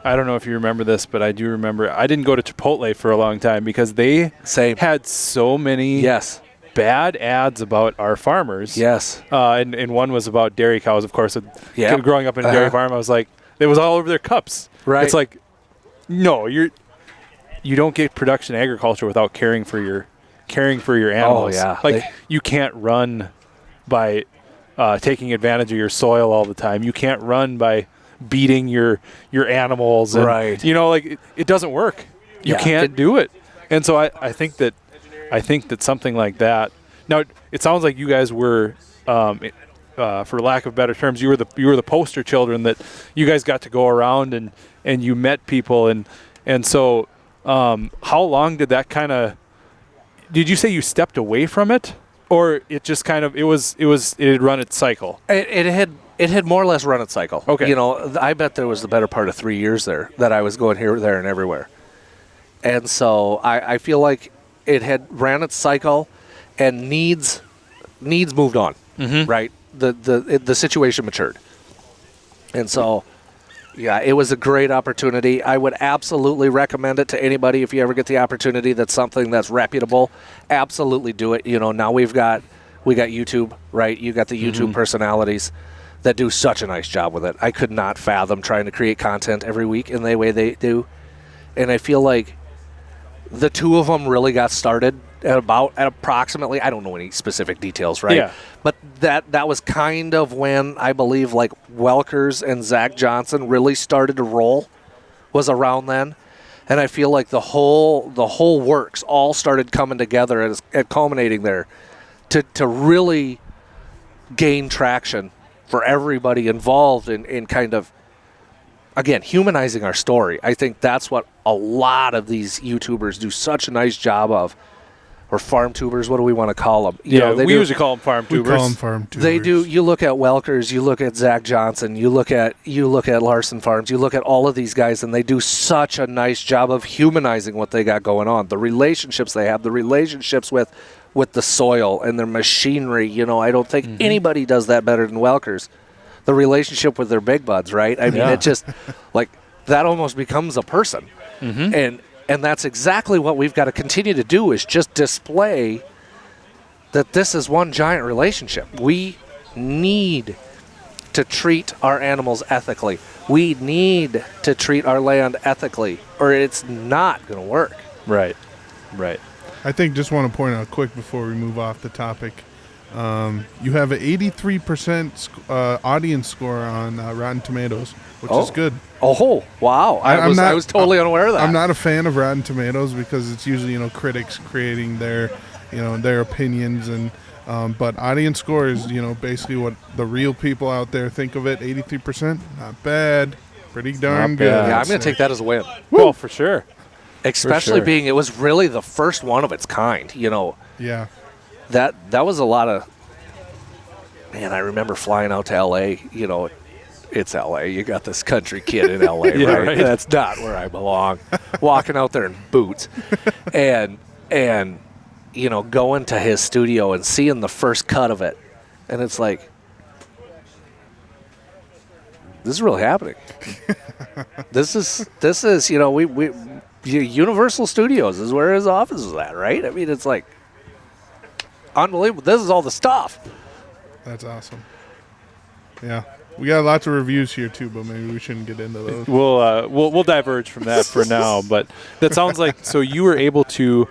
S1: I don't know if you remember this, but I do remember I didn't go to Chipotle for a long time because they had so many bad ads about our farmers.
S2: Yes.
S1: And one was about dairy cows, of course. Growing up in a dairy farm, I was like, it was all over their cups.
S2: Right.
S1: It's like, no, you don't get production agriculture without caring for your animals.
S2: Oh, yeah.
S1: You can't run by taking advantage of your soil all the time. You can't run by beating your animals. And,
S2: right.
S1: It doesn't work. You can't do it. And so I think that something like that. Now it sounds like you guys were, for lack of better terms, you were the poster children that you guys got to go around and you met people and so how long did that kind of did you say you stepped away from it, or it just kind of it had run its cycle?
S2: It had more or less run its cycle.
S1: Okay.
S2: You know, I bet there was the better part of 3 years there that I was going here, there, and everywhere. And so I feel like it had ran its cycle, and needs moved on. Right. The situation matured, and so. Yeah, it was a great opportunity. I would absolutely recommend it to anybody if you ever get the opportunity. That's something that's reputable. Absolutely do it. You know, now we got YouTube, right? You got the YouTube personalities that do such a nice job with it. I could not fathom trying to create content every week in the way they do. And I feel like the two of them really got started at approximately, I don't know any specific details, right?
S1: Yeah.
S2: But that was kind of when I believe like Welkers and Zach Johnson really started to roll, was around then. And I feel like the whole works all started coming together and culminating there to really gain traction for everybody involved in kind of, again, humanizing our story. I think that's what a lot of these YouTubers do such a nice job of. Or farm tubers, what do we want to call them?
S1: We usually call them farm tubers.
S3: We call them farm tubers.
S2: They do. You look at Welkers, you look at Zach Johnson, you look at Larson Farms, you look at all of these guys, and they do such a nice job of humanizing what they got going on. The relationships they have, the relationships with the soil and their machinery. You know, I don't think anybody does that better than Welkers. The relationship with their big buds, right? I mean, it just like that almost becomes a person, And that's exactly what we've got to continue to do, is just display that this is one giant relationship. We need to treat our animals ethically. We need to treat our land ethically, or it's not going to work.
S1: Right.
S3: I think just want to point out quick before we move off the topic. You have an 83% audience score on Rotten Tomatoes, which is good.
S2: Oh, wow. I was totally unaware of that.
S3: I'm not a fan of Rotten Tomatoes because it's usually, critics creating their opinions, and but audience score is, basically what the real people out there think of it. 83%, not bad. Pretty darn good.
S2: Yeah, I'm going to take that as a win.
S1: Well, for sure.
S2: Especially being it was really the first one of its kind,
S3: Yeah.
S2: That was a lot of, man, I remember flying out to L.A., it's L.A. You got this country kid in L.A., right? That's not where I belong. Walking out there in boots and going to his studio and seeing the first cut of it. And it's like, this is really happening. This is Universal Studios is where his office is at, right? I mean, it's like unbelievable. This is all the stuff.
S3: That's awesome. Yeah. We got lots of reviews here too, but maybe we shouldn't get into those.
S1: We'll diverge from that for now, but that sounds like, so you were able to,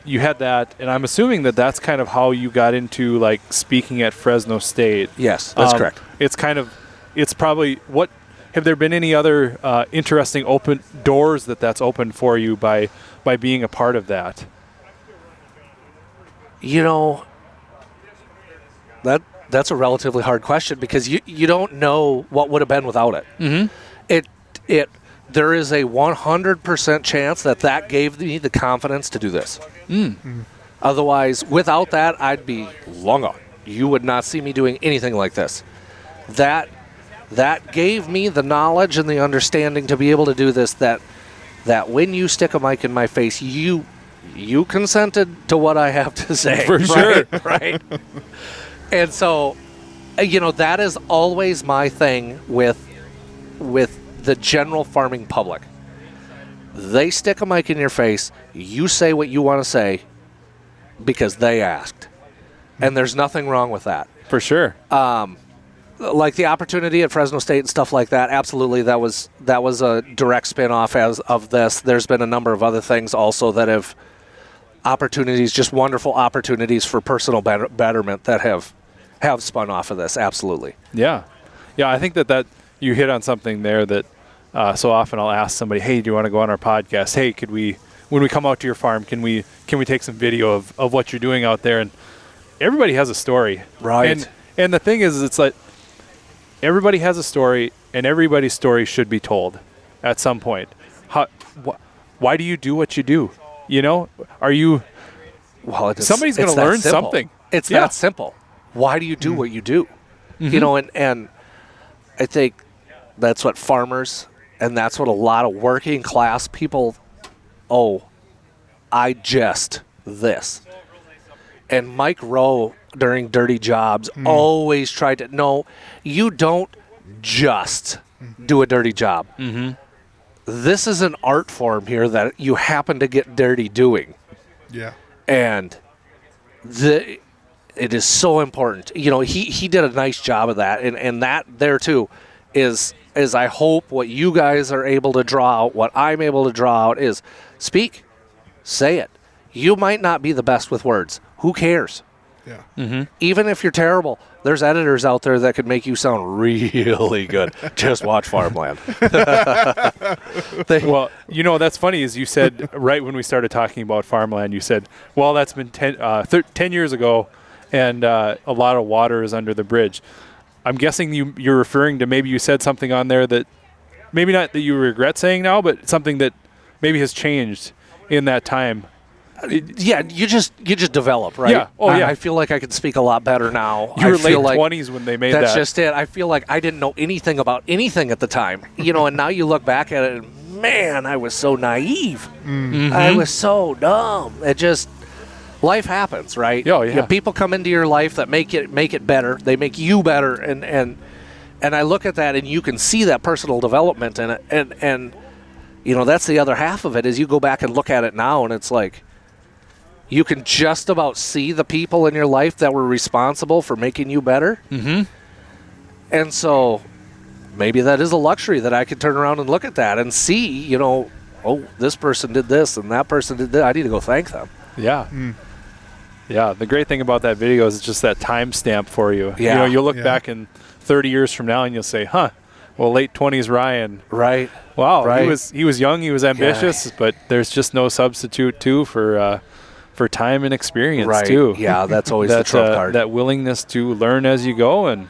S1: you had that, and I'm assuming that that's kind of how you got into like speaking at Fresno State.
S2: Yes, that's correct.
S1: It's probably, have there been any other interesting open doors that's opened for you by being a part of that?
S2: That's a relatively hard question because you don't know what would have been without it. Mm-hmm. There is a 100% chance that gave me the confidence to do this. Otherwise, without that, I'd be long gone. You would not see me doing anything like this. That gave me the knowledge and the understanding to be able to do this. That when you stick a mic in my face, you consented to what I have to say.
S1: For sure,
S2: right? And so, that is always my thing with the general farming public. They stick a mic in your face, you say what you want to say because they asked. And there's nothing wrong with that.
S1: For sure.
S2: Like the opportunity at Fresno State and stuff like that, absolutely, that was a direct spin-off of this. There's been a number of other things also that have opportunities, just wonderful opportunities for personal betterment that have spun off of this, absolutely.
S1: Yeah. I think that you hit on something there that so often I'll ask somebody, hey, do you want to go on our podcast? Hey, when we come out to your farm, can we take some video of what you're doing out there? And everybody has a story.
S2: Right.
S1: And the thing is, it's like everybody has a story, and everybody's story should be told at some point. Why do you do what you do? You know, are you?
S2: Well,
S1: Somebody's going to
S2: that
S1: learn
S2: simple.
S1: something.
S2: It's that simple. Why do you do what you do? You know, and I think that's what farmers and that's what a lot of working class people. I just this. And Mike Rowe during Dirty Jobs always tried to. No, you don't just do a dirty job. This is an art form here that you happen to get dirty doing.
S3: Yeah.
S2: And it is so important. You know, he did a nice job of that. And that there too is I hope what you guys are able to draw out, what I'm able to draw out is speak, say it. You might not be the best with words. Who cares?
S3: Yeah.
S2: Even if you're terrible, there's editors out there that could make you sound really good. Just watch Farmland.
S1: Well, you know, that's funny is you said right when we started talking about Farmland, you said, well, that's been 10 years ago, and a lot of water is under the bridge. I'm guessing you're referring to maybe you said something on there that maybe not that you regret saying now, but something that maybe has changed in that time.
S2: Yeah, you just develop, right?
S1: Yeah. Oh, yeah.
S2: I feel like I can speak a lot better now.
S1: You were late
S2: feel like
S1: 20s when they made
S2: that's
S1: that.
S2: just it. I feel like I didn't know anything about anything at the time, you know. And now you look back at it, and man, I was so naive. I was so dumb. It just life happens, right?
S1: Oh, yeah.
S2: You know, people come into your life that make it better. They make you better, and I look at that, and you can see that personal development in it, and you know that's the other half of it. Is you go back and look at it now, and it's like. You can just about see the people in your life that were responsible for making you better. And so maybe that is a luxury that I could turn around and look at that and see, you know, this person did this and that person did that. I need to go thank them.
S1: Yeah. Yeah. The great thing about that video is it's just that timestamp for you.
S2: Yeah.
S1: You know, you'll look back in 30 years from now and you'll say, well, late 20s Ryan.
S2: Right.
S1: Wow.
S2: Right.
S1: He was young. He was ambitious, but there's just no substitute, too, for time and experience too.
S2: Yeah, that's always the trump card.
S1: That willingness to learn as you go, and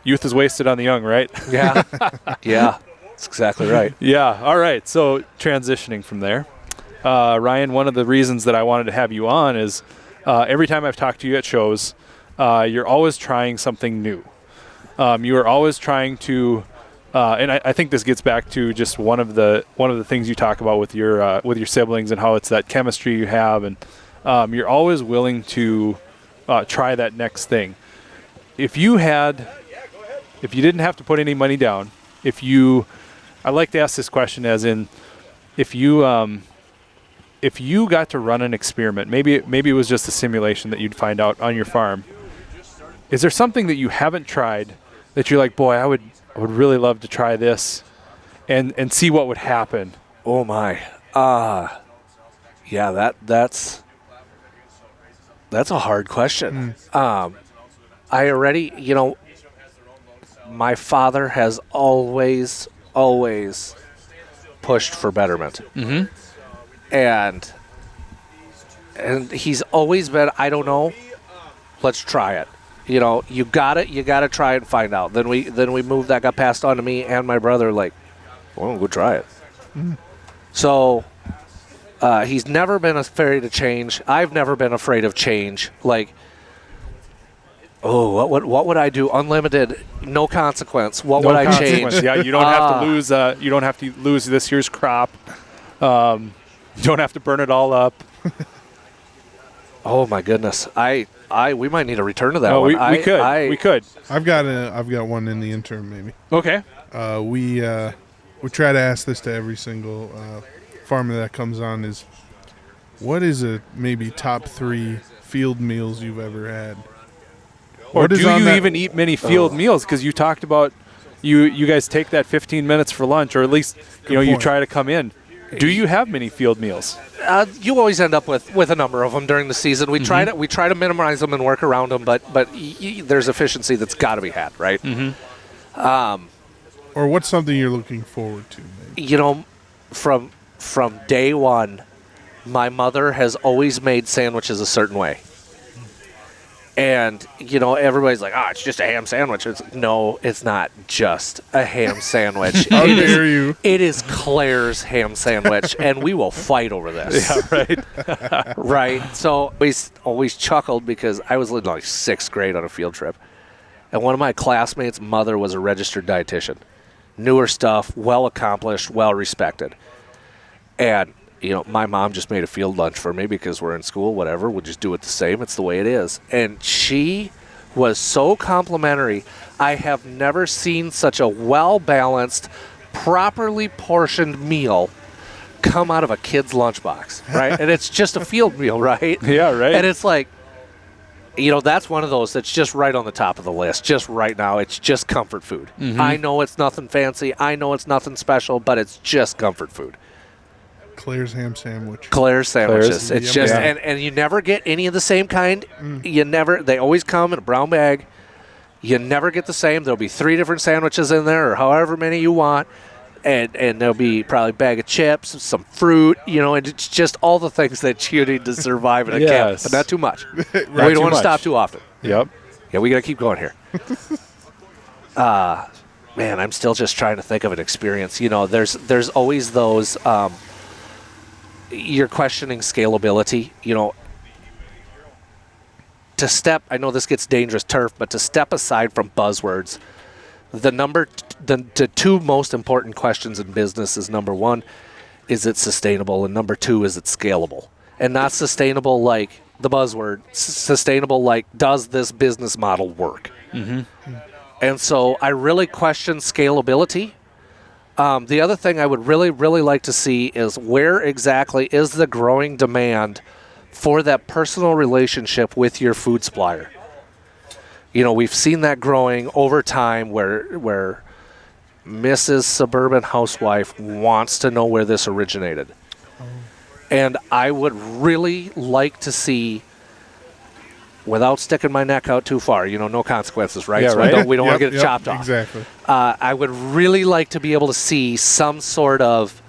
S1: youth is wasted on the young, right?
S2: Yeah, that's exactly right.
S1: Yeah. All right. So transitioning from there, Ryan, one of the reasons that I wanted to have you on is every time I've talked to you at shows, you're always trying something new. You are always trying to. And I think this gets back to just one of the things you talk about with your siblings and how it's that chemistry you have, and you're always willing to try that next thing. If you didn't have to put any money down, I like to ask this question as in, if you got to run an experiment, maybe it was just a simulation that you'd find out on your farm. Is there something that you haven't tried that you're like, boy, I would really love to try this and see what would happen?
S2: Oh my. Yeah, that's a hard question. I already, you know, my father has always pushed for betterment. And he's always been, I don't know, let's try it. You know, you got to try it and find out. Then we moved, that got passed on to me and my brother, like, well, go try it. So he's never been afraid of change. I've never been afraid of change. Like, what would I do? Unlimited, no consequence. What would I change?
S1: Yeah, you don't have to lose. You don't have to lose this year's crop. You don't have to burn it all up.
S2: Oh my goodness! We might need to return to that one.
S1: We could.
S3: I've got one in the interim, maybe.
S1: Okay.
S3: We try to ask this to every single farmer that comes on: is what is maybe top 3 field meals you've ever had?
S1: Or do you even eat many field meals? Because you talked about you guys take that 15 minutes for lunch, or at least you try to come in. Do you have many field meals?
S2: You always end up with a number of them during the season. We try to minimize them and work around them, but there's efficiency that's got to be had, right?
S3: Or what's something you're looking forward to? Maybe?
S2: You know, from day one, my mother has always made sandwiches a certain way. And, everybody's like, it's just a ham sandwich. No, it's not just a ham sandwich.
S3: How dare you?
S2: It is Claire's ham sandwich, and we will fight over this.
S1: Yeah, right.
S2: Right. So we always chuckled because I was in like 6th grade on a field trip, and one of my classmates' mother was a registered dietitian. Knew her stuff, well accomplished, well respected. And my mom just made a field lunch for me because we're in school, whatever. We'll just do it the same. It's the way it is. And she was so complimentary. I have never seen such a well-balanced, properly portioned meal come out of a kid's lunchbox, right? And it's just a field meal, right?
S1: Yeah, right.
S2: And it's like, that's one of those that's just right on the top of the list. Just right now, it's just comfort food.
S1: Mm-hmm.
S2: I know it's nothing fancy. I know it's nothing special, but it's just comfort food.
S3: Claire's ham sandwich.
S2: Claire's sandwiches.
S1: Claire's.
S2: It's
S3: Yep.
S2: just,
S1: Yeah.
S2: and you never get any of the same kind. They always come in a brown bag. You never get the same. There'll be 3 different sandwiches in there, or however many you want. And there'll be probably a bag of chips, some fruit, and it's just all the things that you need to survive in a camp,
S1: Yes.
S2: but not too much.
S1: Not
S2: We
S1: too
S2: don't want to
S1: much.
S2: stop too often.
S1: Yep.
S2: Yeah, we got to keep going here. Man, I'm still just trying to think of an experience. There's always those. You're questioning scalability. I know this gets dangerous turf, but to step aside from buzzwords, the 2 most important questions in business is, number 1, is it sustainable? And number 2, is it scalable? And not sustainable like the buzzword, sustainable like, does this business model work?
S1: Mm-hmm.
S2: And so I really question scalability. The other thing I would really, really like to see is where exactly is the growing demand for that personal relationship with your food supplier. We've seen that growing over time where Mrs. Suburban Housewife wants to know where this originated. And I would really like to see, without sticking my neck out too far, no consequences, right?
S1: Yeah,
S2: So
S1: right.
S2: we don't want to get it chopped off.
S3: Exactly.
S2: I would really like to be able to see some sort of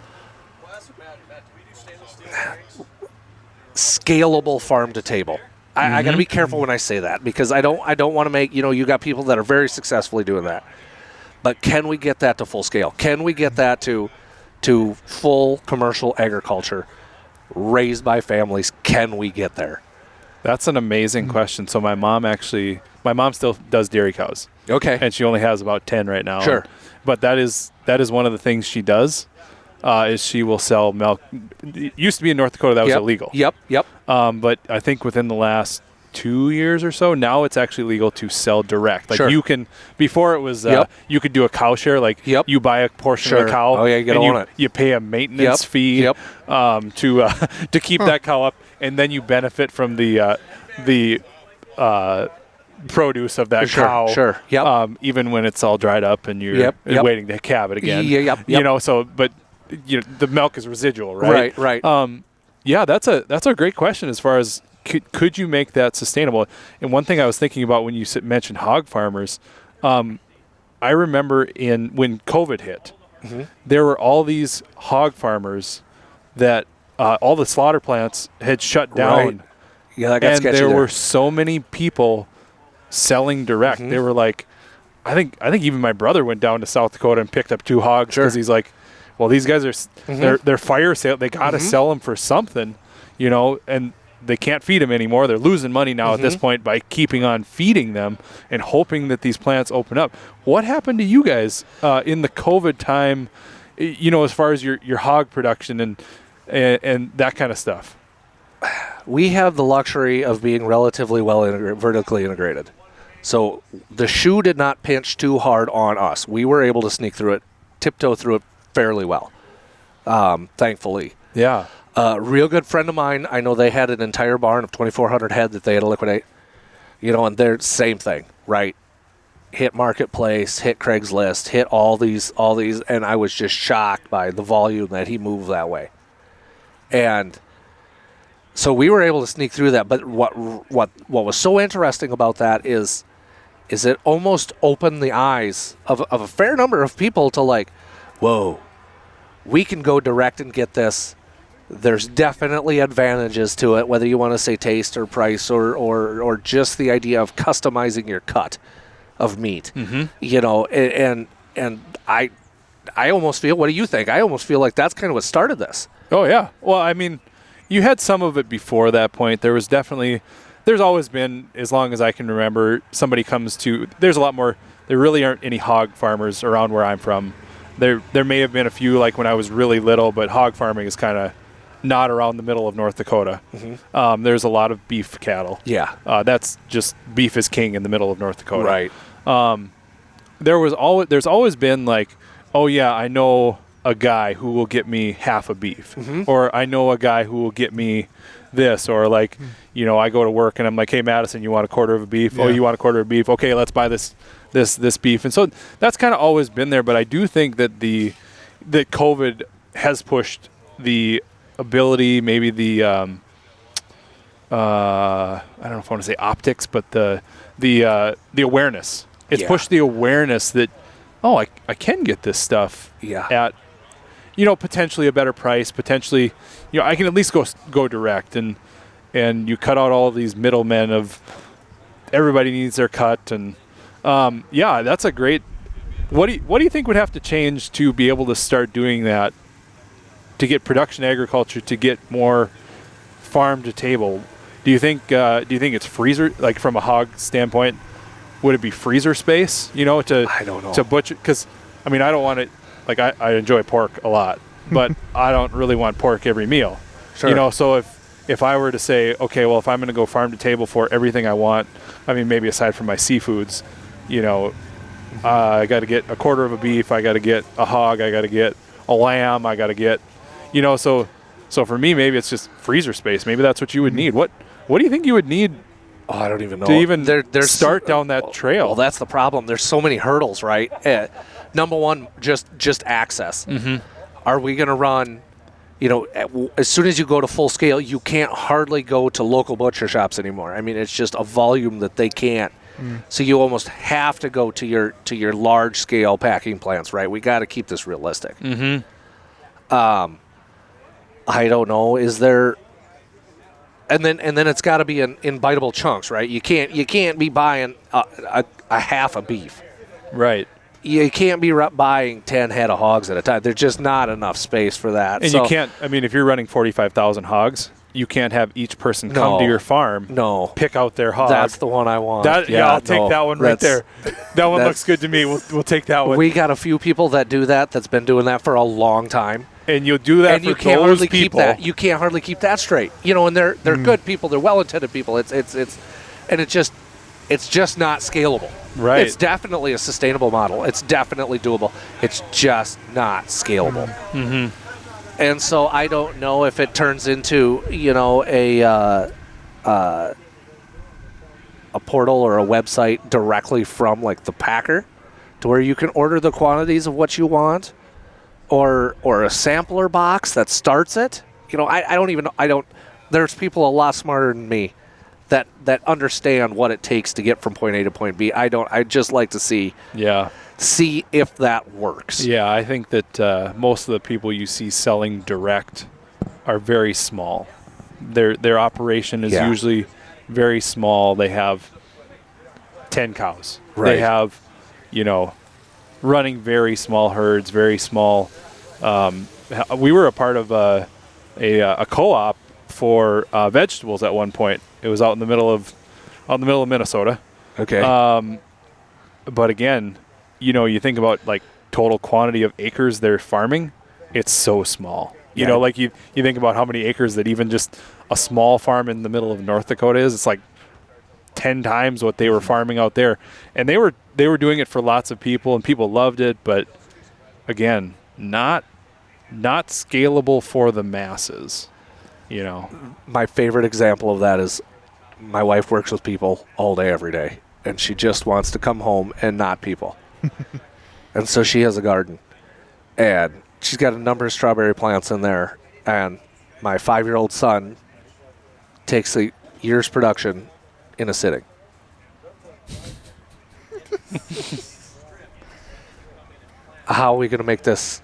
S2: scalable farm to table. I got to be careful when I say that because I don't want to make, you got people that are very successfully doing that. But can we get that to full scale? Can we get that to full commercial agriculture raised by families? Can we get there?
S1: That's an amazing question. So my mom still does dairy cows.
S2: Okay.
S1: And she only has about 10 right now.
S2: Sure.
S1: But that is one of the things she does, is she will sell milk. It used to be in North Dakota that was illegal.
S2: Yep.
S1: But I think within the last 2 years or so, now it's actually legal to sell direct. Like
S2: Sure.
S1: you can, before it was,
S2: Yep.
S1: you could do a cow share. Like you buy a portion of
S2: Sure.
S1: a cow.
S2: Oh, yeah, you gotta
S1: and
S2: own it.
S1: You pay a maintenance fee
S2: Yep.
S1: To keep that cow up, and then you benefit from the produce of that
S2: Sure,
S1: cow.
S2: sure. Yep.
S1: Even when it's all dried up and you're
S2: Yep.
S1: waiting to calve it again.
S2: Yep.
S1: But the milk is residual, right?
S2: Right.
S1: Yeah, that's a great question as far as could you make that sustainable? And one thing I was thinking about when you mentioned hog farmers, I remember when COVID hit, there were all these hog farmers that all the slaughter plants had shut down.
S2: Right. Yeah, that got
S1: And
S2: sketchy
S1: there
S2: there.
S1: were so many people selling direct. They were like, I think even my brother went down to South Dakota and picked up 2 hogs because he's like, well, these guys are they're fire sale. They got to sell them for something, and they can't feed them anymore. They're losing money now at this point by keeping on feeding them and hoping that these plants open up. What happened to you guys in the COVID time, as far as your hog production and that kind of stuff?
S2: We have the luxury of being relatively vertically integrated. So the shoe did not pinch too hard on us. We were able to sneak through it, tiptoe through it fairly well, thankfully.
S1: Yeah.
S2: A real good friend of mine, I know they had an entire barn of 2,400 head that they had to liquidate. And they're same thing, right? Hit Marketplace, hit Craigslist, hit all these, and I was just shocked by the volume that he moved that way. And so we were able to sneak through that. But what was so interesting about that is it almost opened the eyes of a fair number of people to like, whoa, we can go direct and get this There's definitely advantages to it, whether you want to say taste or price or just the idea of customizing your cut of meat. You know, and I almost feel, what do you think? I almost feel like that's kind of what started this.
S1: Oh, yeah. Well, I mean, you had some of it before that point. There's always been, as long as I can remember, somebody comes to, there's a lot more, there really aren't any hog farmers around where I'm from. There may have been a few like when I was really little, but hog farming is kind of not around the middle of North Dakota. There's a lot of beef cattle.
S2: Yeah.
S1: That's just beef is king in the middle of North Dakota.
S2: Right.
S1: There's always been like, oh yeah, I know a guy who will get me half a beef, or I know a guy who will get me this, or like, you know, I go to work and I'm like, hey Madison, you want a quarter of a beef?
S3: Yeah.
S1: Oh, you want a quarter of beef? Okay, let's buy this beef. And so that's kind of always been there, but I do think that that COVID has pushed the ability, maybe the I don't know if I want to say optics, but the awareness. It's pushed the awareness that, oh, I can get this stuff at, you know, potentially a better price, potentially, you know, I can at least go direct, and you cut out all of these middlemen of everybody needs their cut, and that's a great. What do you think would have to change to be able to start doing that, to get production agriculture, to get more farm to table? Do you think it's freezer, like from a hog standpoint? Would it be freezer space, you know,
S2: I don't know.
S1: to butcher? Because, I mean, I don't want it, like, I enjoy pork a lot, but I don't really want pork every meal.
S2: Sure.
S1: You know, so if I were to say, okay, well, if I'm going to go farm to table for everything I want, I mean, maybe aside from my seafoods, you know, I got to get a quarter of a beef, I got to get a hog, I got to get a lamb, I got to get, you know, so for me, maybe it's just freezer space. Maybe that's what you would need. What do you think you would need?
S2: Oh, I don't even know.
S1: To even
S2: there's
S1: start down that trail.
S2: Well, that's the problem. There's so many hurdles, right? Number one, just access. Are we going to run, you know, as soon as you go to full scale, you can't hardly go to local butcher shops anymore. I mean, it's just a volume that they can't. So you almost have to go to your large scale packing plants, right? We got to keep this realistic. I don't know. Is there? And then it's got to be in biteable chunks, right? You can't be buying a half a beef,
S1: right?
S2: You can't be buying 10 head of hogs at a time. There's just not enough space for that.
S1: And you can't. I mean, if you're running 45,000 hogs, you can't have each person come to your farm.
S2: No,
S1: pick out their hog.
S2: That's the one I want.
S1: I'll take that one right there. That one looks good to me. We'll take that one.
S2: We got a few people that do that. That's been doing that for a long time.
S1: And you'll do that,
S2: and you can't hardly keep that. You can't hardly keep that straight. You know, and they're good people. They're well-intended people. It's just not scalable.
S1: Right.
S2: It's definitely a sustainable model. It's definitely doable. It's just not scalable. And so I don't know if it turns into, you know, a portal or a website directly from like the packer, to where you can order the quantities of what you want. Or a sampler box that starts it. You know, I don't even know. There's people a lot smarter than me that understand what it takes to get from point A to point B. I'd just like to see if that works.
S1: Yeah, I think that most of the people you see selling direct are very small. Their operation is usually very small. They have 10 cows.
S2: Right.
S1: They have, you know, running very small herds, very small. We were a part of a co-op for vegetables at one point. It was out in the middle of Minnesota.
S2: Okay.
S1: But again, you know, you think about like total quantity of acres they're farming, it's so small. You know, like you think about how many acres that even just a small farm in the middle of North Dakota is. It's like 10 times what they were farming out there, and they were doing it for lots of people, and people loved it. But again, not scalable for the masses. You know,
S2: my favorite example of that is my wife works with people all day, every day, and she just wants to come home and not people. And so she has a garden, and she's got a number of strawberry plants in there, and my 5-year-old son takes a year's production in a sitting. How are we going to make this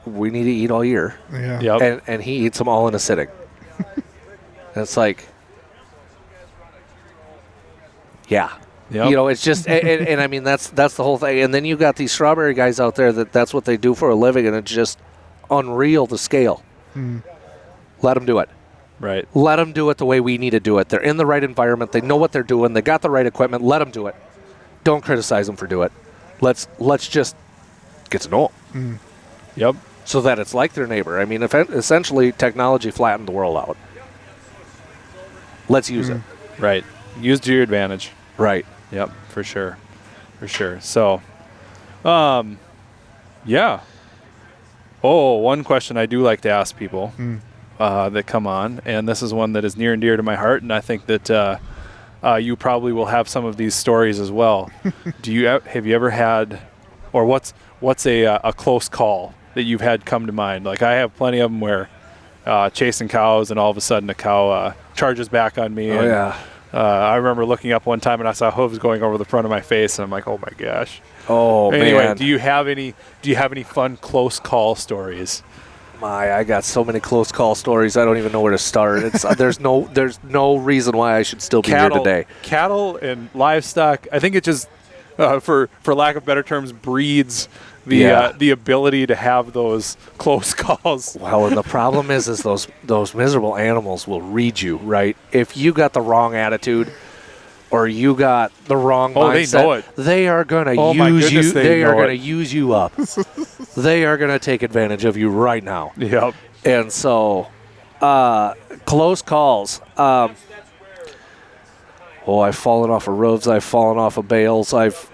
S2: we need to eat all year.
S3: Yeah.
S1: Yep.
S2: And he eats them all in a sitting. And it's like, yeah.
S1: Yep.
S2: You know, it's just, and I mean, that's the whole thing. And then you got these strawberry guys out there that's what they do for a living, and it's just unreal to scale. Let them do it.
S1: Right.
S2: Let them do it the way we need to do it. They're in the right environment. They know what they're doing. They got the right equipment. Let them do it. Don't criticize them for doing it. Let's just get to know them.
S1: Yep.
S2: So that it's like their neighbor. I mean, essentially, technology flattened the world out. Let's use it.
S1: Right. Use to your advantage.
S2: Right.
S1: Yep. For sure. For sure. So, yeah. Oh, one question I do like to ask people that come on, and this is one that is near and dear to my heart, and I think that you probably will have some of these stories as well. Have you ever had, or what's a close call that you've had come to mind? Like, I have plenty of them where chasing cows, and all of a sudden a cow charges back on me.
S2: Oh,
S1: and,
S2: yeah.
S1: I remember looking up one time and I saw hooves going over the front of my face, and I'm like, oh my gosh.
S2: Oh,
S1: Anyway,
S2: man.
S1: do you have any fun close call stories?
S2: I got so many close call stories. I don't even know where to start. It's there's no reason why I should still be here today.
S1: Cattle and livestock, I think it just, for lack of better terms, breeds the ability to have those close calls.
S2: Well, and the problem is those miserable animals will read you, right? If you got the wrong attitude or you got the wrong mindset,
S1: they know it.
S2: They are going to
S1: Oh, my
S2: use
S1: goodness,
S2: you.
S1: they
S2: They are
S1: know
S2: going to
S1: it.
S2: use you up. They are going to take advantage of you right now.
S1: Yep.
S2: And so, close calls. I've fallen off of roofs. I've fallen off of bales. I've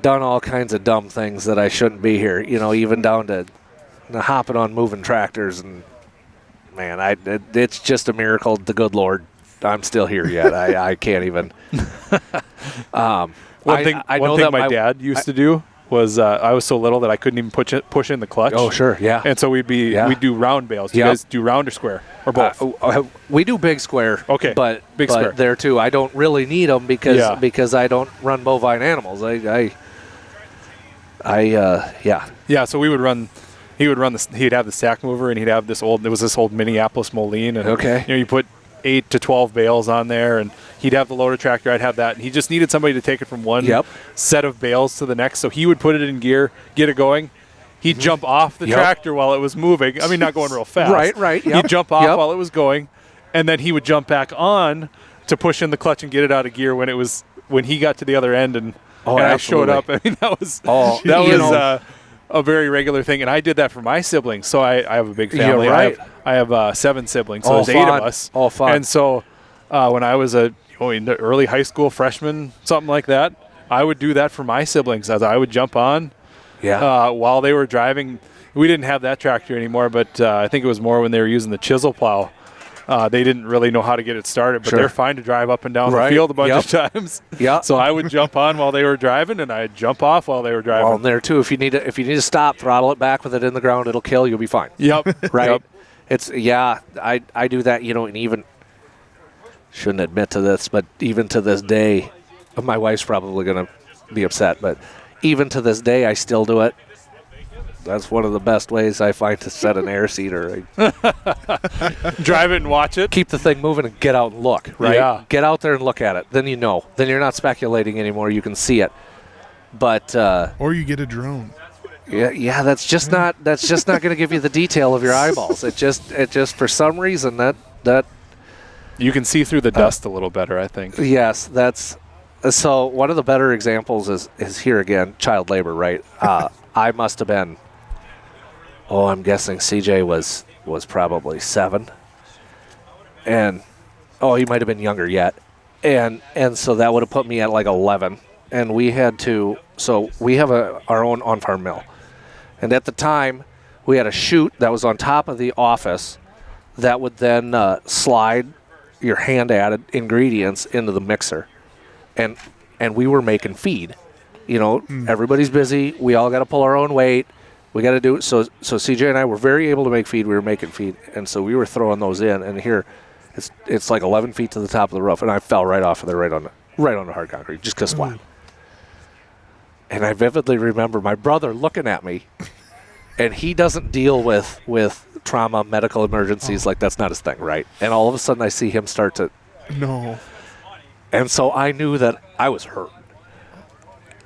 S2: done all kinds of dumb things that I shouldn't be here. You know, even down to hopping on moving tractors, and man, it's just a miracle. The good Lord, I'm still here yet. I can't even.
S1: One thing my dad used to do was I was so little that I couldn't even push in the clutch.
S2: Oh, sure, yeah.
S1: And so we'd do round bales. Do you guys do round or square or both?
S2: We do big square.
S1: Okay,
S2: but
S1: big square
S2: there too. I don't really need them because I don't run bovine animals.
S1: Yeah. So we would run. He'd have the sack mover, and he'd have this old Minneapolis Moline, and you put 8 to 12 bales on there, and he'd have the loader tractor. I'd have that. And he just needed somebody to take it from one set of bales to the next. So he would put it in gear, get it going. He'd jump off the tractor while it was moving. I mean, not going real fast.
S2: Right.
S1: He'd jump off while it was going, and then he would jump back on to push in the clutch and get it out of gear when he got to the other end, and I showed up. I mean, that was a very regular thing, and I did that for my siblings. So I have a big family.
S2: Yeah, right.
S1: I have 7 siblings, so there's 8 of us.
S2: All fun.
S1: And so when I was in the early high school freshman, something like that, I would do that for my siblings. As I would jump on while they were driving. We didn't have that tractor anymore, but I think it was more when they were using the chisel plow. They didn't really know how to get it started, but they're fine to drive up and down the field a bunch of times.
S2: Yeah.
S1: So I would jump on while they were driving, and I'd jump off while they were driving.
S2: Well, and there too, if you need to stop, throttle it back with it in the ground, it'll kill. You'll be fine.
S1: Yep.
S2: Right.
S1: Yep.
S2: It's I do that. And even shouldn't admit to this, but even to this day, my wife's probably going to be upset, but even to this day, I still do it. That's one of the best ways I find to set an air seeder.
S1: Drive it and watch it.
S2: Keep the thing moving and get out and look, right?
S1: Yeah.
S2: Get out there and look at it. Then you know. Then you're not speculating anymore. You can see it. But
S3: or you get a drone.
S2: Yeah, that's just not going to give you the detail of your eyeballs. It just for some reason that
S1: you can see through the dust a little better, I think.
S2: Yes, that's so one of the better examples is here again, child labor, right? I must have been I'm guessing CJ was probably 7. And he might have been younger yet. And so that would have put me at like 11. And we had to we have our own on-farm mill. And at the time, we had a chute that was on top of the office that would then slide your hand-added ingredients into the mixer. And we were making feed. Everybody's busy. We all got to pull our own weight. We got to do it. So CJ and I were very able to make feed. We were making feed. And so we were throwing those in. And here, it's like 11 feet to the top of the roof. And I fell right off of there, right on the hard concrete, just because flat. And I vividly remember my brother looking at me, and he doesn't deal with trauma, medical emergencies. Like, that's not his thing, right? And all of a sudden I see him start to...
S3: No.
S2: And so I knew that I was hurt.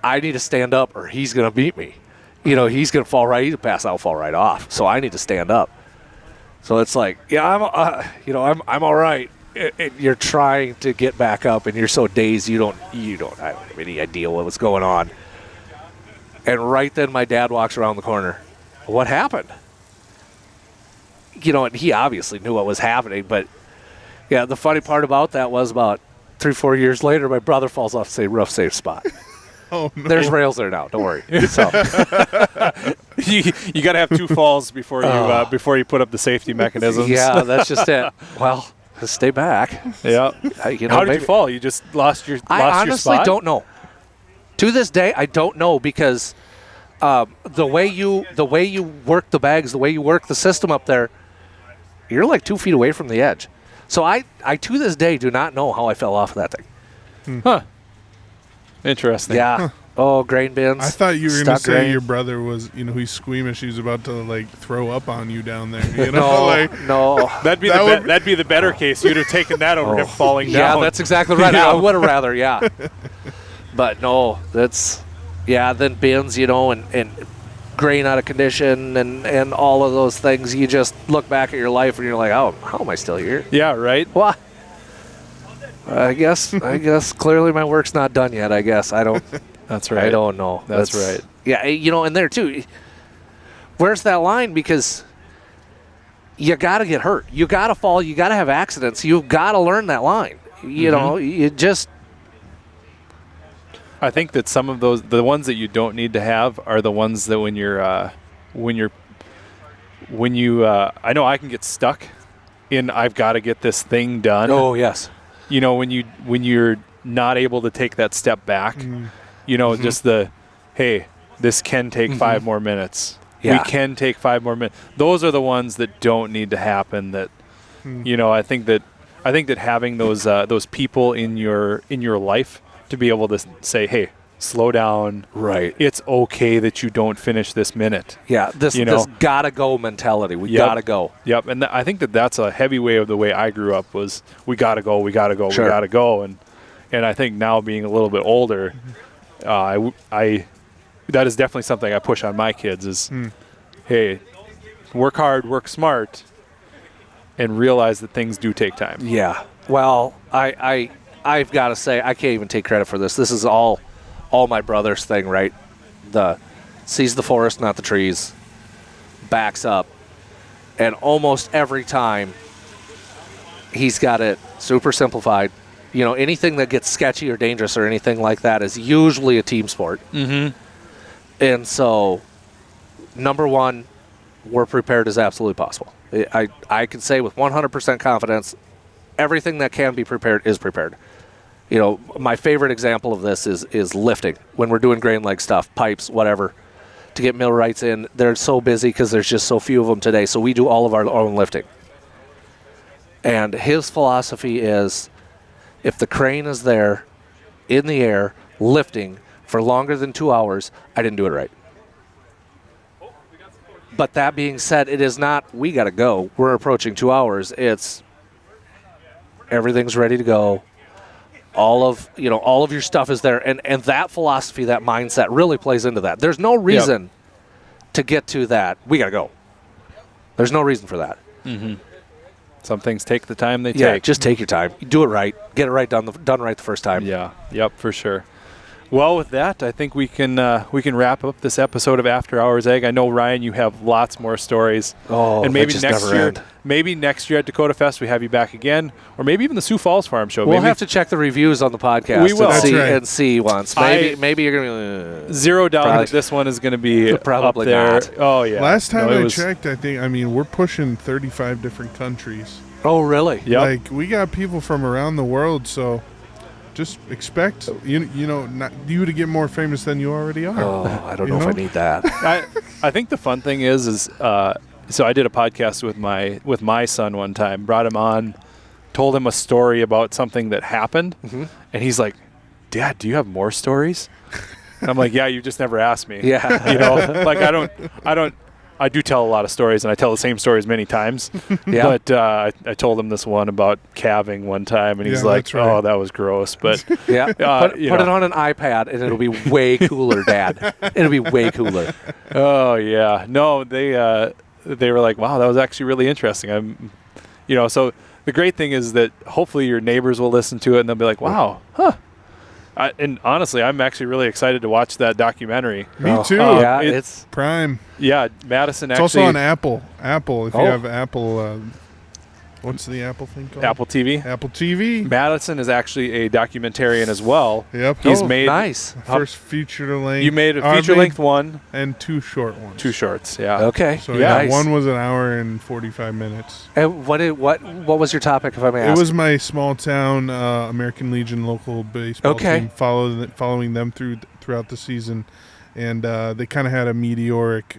S2: I need to stand up or he's going to beat me. You know, he's going to fall right, he'll pass out, fall right off. So I need to stand up. So it's like, yeah, I'm all right. And you're trying to get back up, and you're so dazed I don't have any idea what was going on. And right then my dad walks around the corner. What happened? You know, and he obviously knew what was happening, but yeah, the funny part about that was about 3-4 years later, my brother falls off the roof, safe spot.
S3: Oh, no.
S2: There's rails there now. Don't worry. So
S1: you got to have 2 falls before you put up the safety mechanisms.
S2: yeah, that's just it. Well, just stay back.
S1: Yeah.
S2: How did you fall? You just lost your spot? I honestly don't know. To this day, I don't know, because the way you work the bags, the way you work the system up there, you're like 2 feet away from the edge. So I to this day do not know how I fell off of that thing.
S1: Huh. Interesting.
S2: Yeah.
S3: Huh.
S2: Oh, grain bins.
S3: I thought you were going to say
S2: grain.
S3: your brother was, he's squeamish. He's about to, like, throw up on you down there. You know?
S2: No.
S1: That'd be the better case. You'd have taken that over him falling down.
S2: Yeah, that's exactly right. I would have rather, yeah. But no, then bins, and grain out of condition and all of those things. You just look back at your life and you're like, oh, how am I still here?
S1: Yeah, right?
S2: What? I guess clearly my work's not done yet, I guess. I don't.
S1: That's right.
S2: I don't know.
S1: That's right.
S2: Yeah, and there too, where's that line? Because you got to get hurt. You got to fall. You got to have accidents. You've got to learn that line. You know, you just...
S1: I think that some of the ones that you don't need to have are the ones that when you I know I can get stuck in, I've got to get this thing done.
S2: Oh, yes.
S1: When you're not able to take that step back, just hey, this can take 5 more minutes.
S2: Yeah.
S1: We can take 5 more minutes. Those are the ones that don't need to happen. That, I think that having those people in your life to be able to say, hey, slow down.
S2: Right.
S1: It's okay that you don't finish this minute.
S2: Yeah, this gotta go mentality. We gotta go.
S1: Yep, and I think that's a heavy way of the way I grew up was we gotta go, we gotta go,
S2: sure.
S1: we gotta go. And I think now being a little bit older, I that is definitely something I push on my kids is, hey, work hard, work smart, and realize that things do take time.
S2: Yeah. Well, I've got to say, I can't even take credit for this. This is all my brother's thing, right? Sees the forest, not the trees, backs up, and almost every time he's got it super simplified. Anything that gets sketchy or dangerous or anything like that is usually a team sport.
S1: Mm-hmm.
S2: And so, number one, we're prepared as absolutely possible. I can say with 100% confidence, everything that can be prepared is prepared. My favorite example of this is lifting. When we're doing grain leg stuff, pipes, whatever, to get millwrights in, they're so busy because there's just so few of them today. So we do all of our own lifting. And his philosophy is, if the crane is there in the air lifting for longer than 2 hours, I didn't do it right. But that being said, it is not, we got to go. We're approaching 2 hours. It's everything's ready to go. All of your stuff is there. And that philosophy, that mindset really plays into that. There's no reason to get to that. We got to go. There's no reason for that.
S1: Mm-hmm. Some things take the time they take.
S2: Yeah, just take your time. Do it right. Get it right done right the first time.
S1: Yeah. Yep, for sure. Well, with that, I think we can wrap up this episode of After Hours Ag. I know, Ryan, you have lots more stories.
S2: Oh,
S1: and maybe
S2: just
S1: next
S2: never
S1: year,
S2: end.
S1: maybe next year at Dakota Fest we have you back again, or maybe even the Sioux Falls Farm Show.
S2: We'll have to check the reviews on the podcast.
S1: We will.
S2: and see once. Maybe you're gonna
S1: zero doubt that this one is going to be
S2: probably
S1: up there.
S2: not.
S1: Oh yeah.
S3: Last time I checked, we're pushing 35 different countries.
S2: Oh really?
S1: Yep.
S3: Like we got people from around the world, so. Just expect not you to get more famous than you already are.
S2: Oh, I don't know if I need that.
S1: I think the fun thing is so I did a podcast with my son one time. Brought him on, told him a story about something that happened, and he's like, "Dad, do you have more stories?" And I'm like, yeah, you just never asked me.
S2: Yeah.
S1: You know, like I do tell a lot of stories, and I tell the same stories many times.
S2: Yeah.
S1: But I told him this one about calving one time, and he's
S3: Yeah,
S1: like,
S3: that's right.
S1: oh, that was gross. But
S2: Yeah. Put
S1: you
S2: it
S1: know.
S2: on an iPad, and it'll be way cooler, Dad. It'll be way cooler.
S1: Oh yeah, no, they were like, wow, that was actually really interesting. So the great thing is that hopefully your neighbors will listen to it and they'll be like, wow, huh. And honestly, I'm actually really excited to watch that documentary.
S3: Me too.
S2: Yeah, it's
S3: Prime.
S1: Yeah, Madison
S3: It's
S1: actually.
S3: also on Apple. Apple, if you
S2: Oh.
S3: have Apple, what's the Apple thing called?
S1: Apple TV.
S3: Apple TV.
S1: Madison is actually a documentarian as well.
S3: Yep.
S1: He's
S2: oh,
S1: made
S2: nice.
S3: First feature length.
S1: You made a
S3: I
S1: feature length one,
S3: and 2 short ones.
S1: 2 shorts. Yeah.
S2: Okay.
S3: So
S1: Yeah.
S3: yeah, one was an hour and 45 minutes.
S2: And what was your topic, if I may ask?
S3: It was my small town American Legion local baseball
S2: Okay.
S3: team, following them throughout the season, and they kind of had a meteoric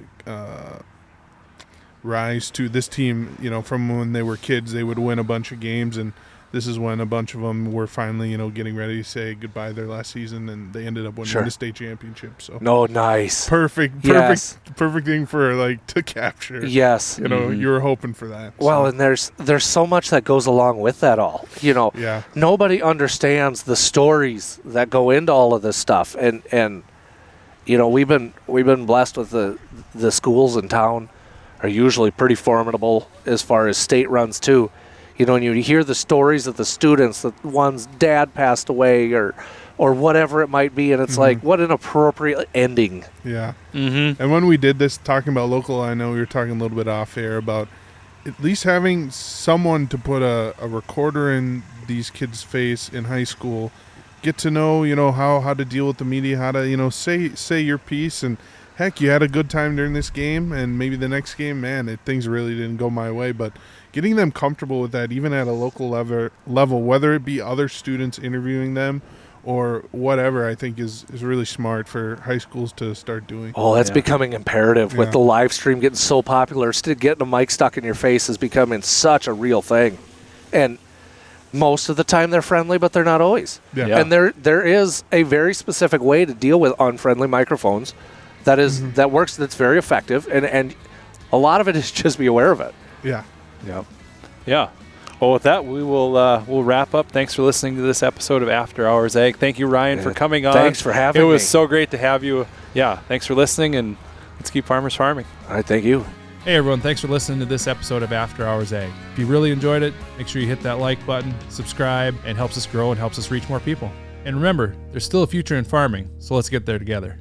S3: rise to this team. You know, from when they were kids, they would win a bunch of games, and this is when a bunch of them were finally, getting ready to say goodbye to their last season, and they ended up winning
S2: Sure.
S3: the state championship. So
S2: No, nice.
S3: perfect
S2: Yes.
S3: thing for to capture.
S2: Yes.
S3: You were hoping for that.
S2: Well,
S3: so.
S2: and there's so much that goes along with that all.
S3: Yeah.
S2: Nobody understands the stories that go into all of this stuff, and we've been blessed with the schools in town are usually pretty formidable as far as state runs too. And you hear the stories of the students, that one's dad passed away or whatever it might be, and it's like, what an appropriate ending.
S3: Yeah.
S1: Mm-hmm.
S3: And when we did this, talking about local, I know we were talking a little bit off air about at least having someone to put a recorder in these kids' face in high school, get to know, how to deal with the media, how to, say your piece, and heck, you had a good time during this game, and maybe the next game, man, things really didn't go my way, but getting them comfortable with that, even at a local level, whether it be other students interviewing them or whatever, I think is really smart for high schools to start doing.
S2: Oh, that's
S1: Yeah.
S2: becoming imperative with
S3: Yeah.
S2: the live stream getting so popular. Getting a mic stuck in your face is becoming such a real thing. And most of the time they're friendly, but they're not always.
S3: Yeah.
S1: Yeah.
S2: And there is a very specific way to deal with unfriendly microphones that works, that's very effective, and a lot of it is just be aware of it.
S3: Yeah.
S1: Yep. Yeah. Well, with that, we'll wrap up. Thanks for listening to this episode of After Hours Ag. Thank you, Ryan, for coming on.
S2: Thanks for having
S1: me. It
S2: me.
S1: was so great to have you. Yeah. Thanks for listening, and let's keep farmers farming.
S2: All right, thank you.
S4: Hey everyone, thanks for listening to this episode of After Hours Ag. If you really enjoyed it, make sure you hit that like button, subscribe, and helps us grow and helps us reach more people. And remember, there's still a future in farming, so let's get there together.